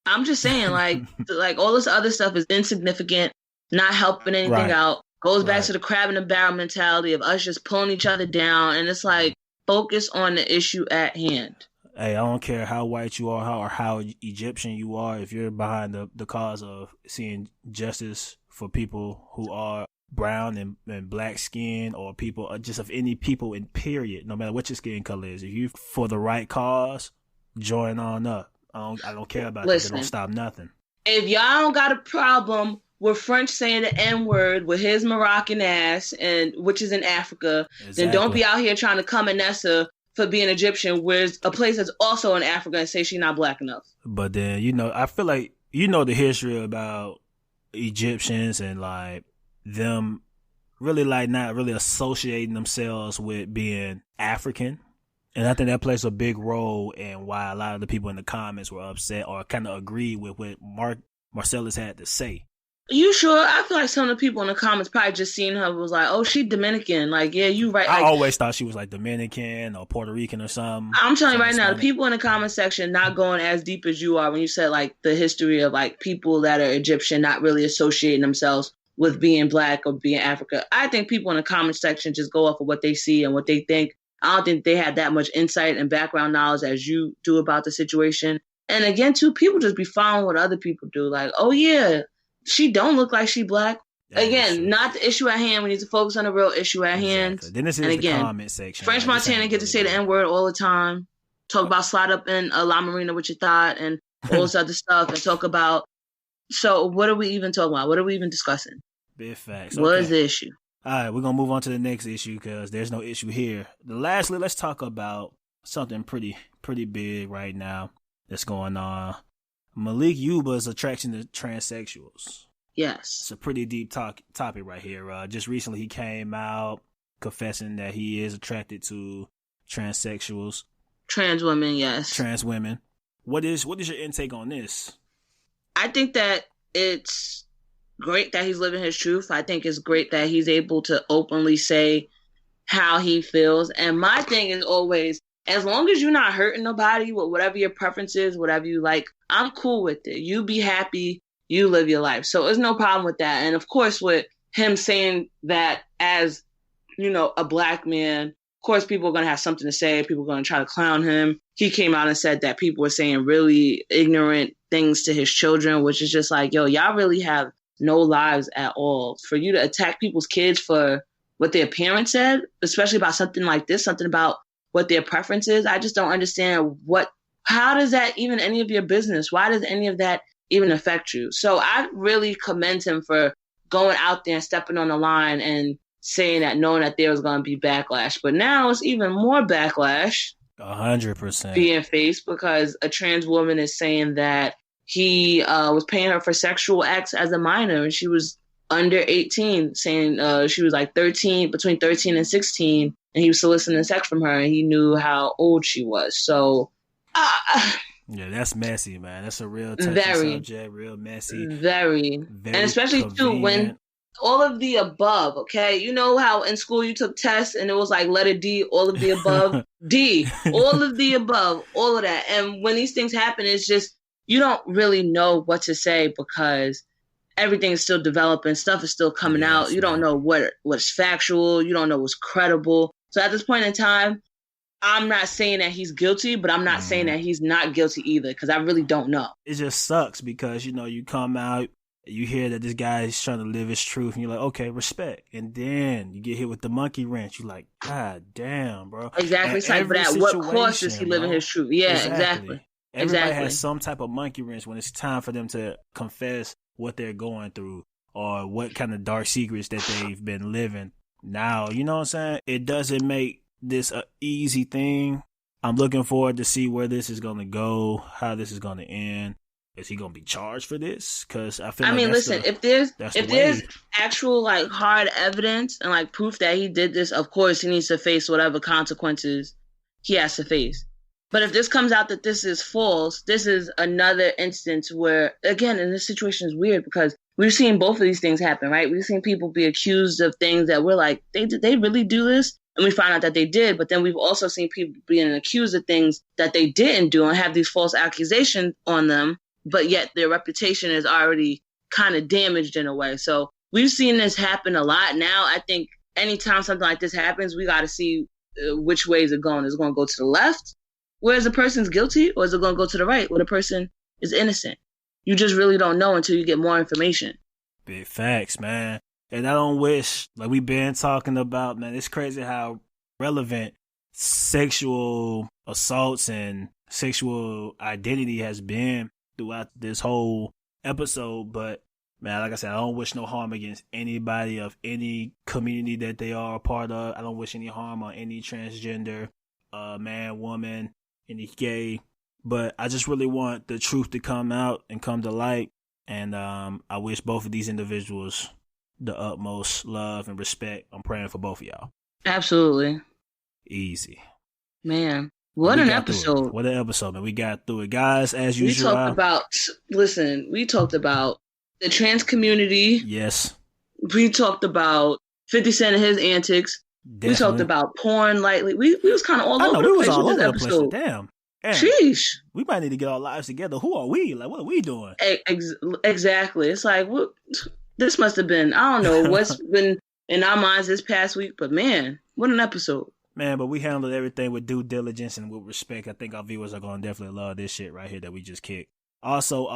Speaker 2: I'm just saying, like all this other stuff is insignificant, not helping anything out. Goes back to the crab in the barrel mentality of us just pulling each other down. And it's like, focus on the issue at hand.
Speaker 1: Hey, I don't care how white you are or how Egyptian you are. If you're behind the cause of seeing justice for people who are brown and black skin, or people, or just of any people in period, no matter what your skin color is, if you for the right cause, join on up. I don't care about that. It don't stop nothing.
Speaker 2: If y'all don't got a problem with French saying the N-word with his Moroccan ass, and which is in Africa, then don't be out here trying to come at Nessa for being Egyptian, where's a place that's also in Africa, and say she's not black enough.
Speaker 1: But then, you know, I feel like, you know, the history about Egyptians and like them really like not really associating themselves with being African. And I think that plays a big role in why a lot of the people in the comments were upset or kind of agreed with what Marcellus had to say.
Speaker 2: You sure? I feel like some of the people in the comments probably just seen her was like, oh, she Dominican. Like, yeah, you right.
Speaker 1: I always thought she was like Dominican or Puerto Rican or something.
Speaker 2: I'm telling you right now, the people in the comment section not going as deep as you are when you said like the history of like people that are Egyptian not really associating themselves with being black or being Africa. I think people in the comment section just go off of what they see and what they think. I don't think they have that much insight and background knowledge as you do about the situation. And again, too, people just be following what other people do. Like, oh yeah, she don't look like she black. Again, not the issue at hand. We need to focus on the real issue at hand.
Speaker 1: Then this is the comment section.
Speaker 2: French Montana get to say the N-word all the time. Talk about slide up in La Marina with your thought and all this other stuff, and talk about. So what are we even talking about? What are we even discussing?
Speaker 1: Big facts.
Speaker 2: What is the issue?
Speaker 1: All right, we're going to move on to the next issue because there's no issue here. Lastly, let's talk about something pretty big right now that's going on. Malik Yuba's attraction to transsexuals.
Speaker 2: Yes.
Speaker 1: It's a pretty deep topic right here. Just recently he came out confessing that he is attracted to transsexuals.
Speaker 2: Trans women, yes.
Speaker 1: Trans women. What is your intake on this?
Speaker 2: I think that it's great that he's living his truth. I think it's great that he's able to openly say how he feels. And my thing is always, as long as you're not hurting nobody with whatever your preference is, whatever you like, I'm cool with it. You be happy, you live your life. So there's no problem with that. And of course, with him saying that as, you know, a black man course, people are going to have something to say. People are going to try to clown him. He came out and said that people were saying really ignorant things to his children, which is just like, yo, y'all really have no lives at all. For you to attack people's kids for what their parents said, especially about something like this, something about what their preference is, I just don't understand how does that even any of your business? Why does any of that even affect you? So I really commend him for going out there and stepping on the line and saying that, knowing that there was going to be backlash. But now it's even more backlash.
Speaker 1: 100%
Speaker 2: being faced because a trans woman is saying that he was paying her for sexual acts as a minor, and she was under 18, saying she was like 13, between 13 and 16, and he was soliciting sex from her, and he knew how old she was. So,
Speaker 1: yeah, that's messy, man. That's a real touchy subject, real messy,
Speaker 2: very, and especially
Speaker 1: convenient.
Speaker 2: too when all of the above. Okay, you know how in school you took tests and it was like letter D, all of the above, D, all of the above, all of that. And when these things happen, it's just you don't really know what to say because everything is still developing, stuff is still coming out. You don't know what's factual, you don't know what's credible. So at this point in time, I'm not saying that he's guilty, but I'm not saying that he's not guilty either because I really don't know.
Speaker 1: It just sucks because, you know, you come out, you hear that this guy is trying to live his truth, and you're like, okay, respect. And then you get hit with the monkey wrench. You're like, God damn, bro.
Speaker 2: Exactly. It's like, but at what cost is he living his truth? Yeah, exactly.
Speaker 1: Everybody has some type of monkey wrench when it's time for them to confess what they're going through or what kind of dark secrets that they've been living. Now, you know what I'm saying? It doesn't make this an easy thing. I'm looking forward to see where this is going to go, how this is going to end. Is he gonna be charged for this? Because I feel.
Speaker 2: Listen, if there's actual like hard evidence and like proof that he did this, of course he needs to face whatever consequences he has to face. But if this comes out that this is false, this is another instance where, again, and this situation is weird because we've seen both of these things happen, right? We've seen people be accused of things that we're like, did they really do this? And we find out that they did. But then we've also seen people being accused of things that they didn't do and have these false accusations on them. But yet their reputation is already kind of damaged in a way. So we've seen this happen a lot. Now, I think anytime something like this happens, we got to see which way is it going. Is it going to go to the left, where the person's guilty, or is it going to go to the right, where the person is innocent? You just really don't know until you get more information.
Speaker 1: Big facts, man. And I don't wish, like we've been talking about, man, it's crazy how relevant sexual assaults and sexual identity has been throughout this whole episode. But man, like I said, I don't wish no harm against anybody of any community that they are a part of. I don't wish any harm on any transgender man, woman, any gay, but I just really want the truth to come out and come to light. And I wish both of these individuals the utmost love and respect. I'm praying for both of y'all.
Speaker 2: Absolutely.
Speaker 1: Easy,
Speaker 2: man. What an episode.
Speaker 1: What an episode, man. We got through it. Guys, as usual.
Speaker 2: We talked about the trans community.
Speaker 1: Yes.
Speaker 2: We talked about 50 Cent and his antics. Definitely. We talked about porn lightly. We was kind of all over the place with this episode.
Speaker 1: Damn.
Speaker 2: Sheesh.
Speaker 1: We might need to get our lives together. Who are we? Like, what are we doing?
Speaker 2: Exactly. It's like, this must have been, I don't know what's been in our minds this past week, but man, what an episode.
Speaker 1: Man, but we handled everything with due diligence and with respect. I think our viewers are going to definitely love this shit right here that we just kicked. Also,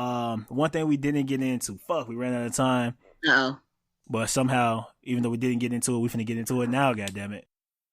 Speaker 1: one thing we didn't get into, we ran out of time.
Speaker 2: No.
Speaker 1: But somehow, even though we didn't get into it, we finna get into it now, goddammit.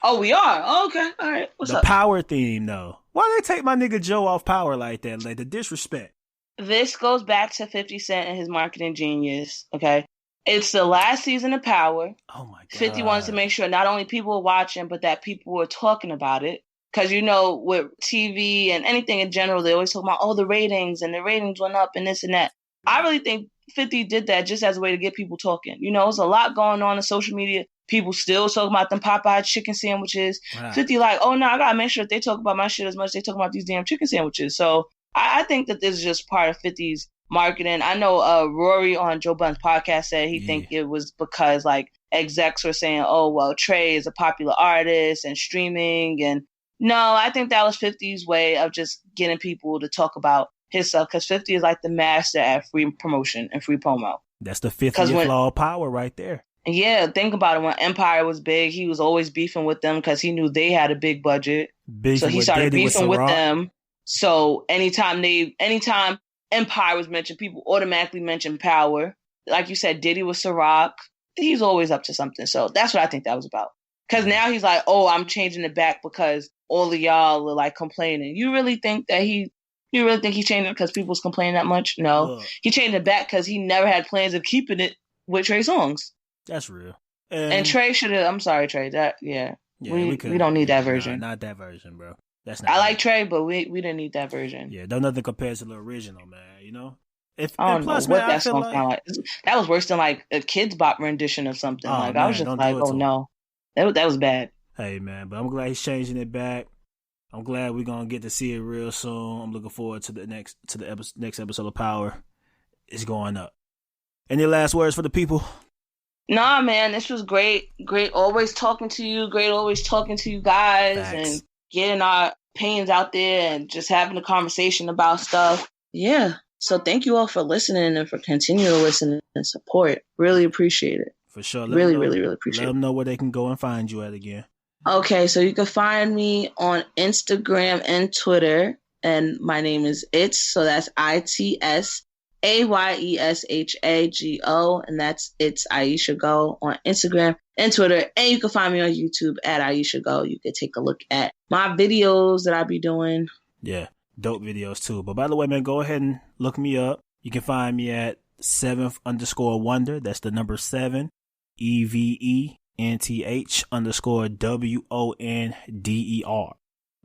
Speaker 2: Oh, we are? Oh, okay. All right. What's up?
Speaker 1: The power theme, though. Why they take my nigga Joe off power like that? Like, the disrespect.
Speaker 2: This goes back to 50 Cent and his marketing genius, okay? It's the last season of Power.
Speaker 1: Oh, my God.
Speaker 2: 50 wants to make sure not only people are watching, but that people are talking about it. Because, you know, with TV and anything in general, they always talk about, the ratings, and the ratings went up and this and that. I really think 50 did that just as a way to get people talking. You know, there's a lot going on in social media. People still talking about them Popeye chicken sandwiches. Wow. 50 like, I got to make sure that they talk about my shit as much as they talk about these damn chicken sandwiches. So I think that this is just part of 50's marketing. I know Rory on Joe Budden's podcast said he think it was because like execs were saying, Trey is a popular artist and streaming. And no, I think that was 50's way of just getting people to talk about his stuff, because 50 is like the master at free promotion and free promo.
Speaker 1: That's the 50th law of power right there.
Speaker 2: Yeah, think about it. When Empire was big, he was always beefing with them because he knew they had a big budget. So he started beefing with them. So anytime Empire was mentioned, people automatically mentioned Power. Like you said, Diddy was Ciroc. He's always up to something. So that's what I think that was about. Because now he's like, oh, I'm changing it back because all of y'all are like complaining. You really think he changed it because people's complaining that much? No. He changed it back because he never had plans of keeping it with Trey Songz.
Speaker 1: That's real.
Speaker 2: And Trey should have. I'm sorry, Trey. We don't need that version.
Speaker 1: Not that version, bro. That's
Speaker 2: not. I like Trey, but we didn't need that version.
Speaker 1: Yeah, don't nothing compares to the original, man. You know.
Speaker 2: I don't know what that song sound like. That was worse than like a Kids Bop rendition of something. I was just like, oh no, that was bad.
Speaker 1: Hey man, but I'm glad he's changing it back. I'm glad we're gonna get to see it real soon. I'm looking forward to the next episode of Power. It's going up. Any last words for the people?
Speaker 2: Nah, man, this was great. Great always talking to you. Great always talking to you guys. Facts. And getting our opinions out there and just having a conversation about stuff. Yeah. So thank you all for listening and for continuing to listen and support. Really appreciate it.
Speaker 1: For sure.
Speaker 2: Really appreciate it.
Speaker 1: Let them know where they can go and find you at again.
Speaker 2: Okay, so you can find me on Instagram and Twitter. And my name is It's. So that's ITSAYESHAGO, and that's It's Aisha Go on Instagram and Twitter. And you can find me on YouTube at Aisha Go. You can take a look at my videos that I be doing.
Speaker 1: Yeah, dope videos too. But by the way, man, go ahead and look me up. You can find me at 7th _Wonder. That's the number 7, EVENTH_WONDER.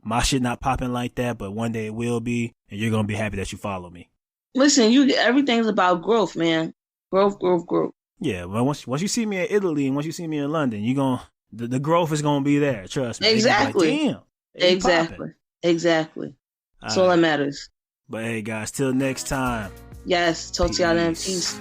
Speaker 1: My shit not popping like that, but one day it will be, and you're gonna be happy that you follow me.
Speaker 2: Listen, everything's about growth, man. Growth.
Speaker 1: Yeah, well, once you see me in Italy and once you see me in London, the growth is gonna be there. Trust me.
Speaker 2: Exactly.
Speaker 1: Like, damn.
Speaker 2: Exactly. That's all that matters.
Speaker 1: But hey, guys, till next time.
Speaker 2: Yes, talk to y'all then. Peace.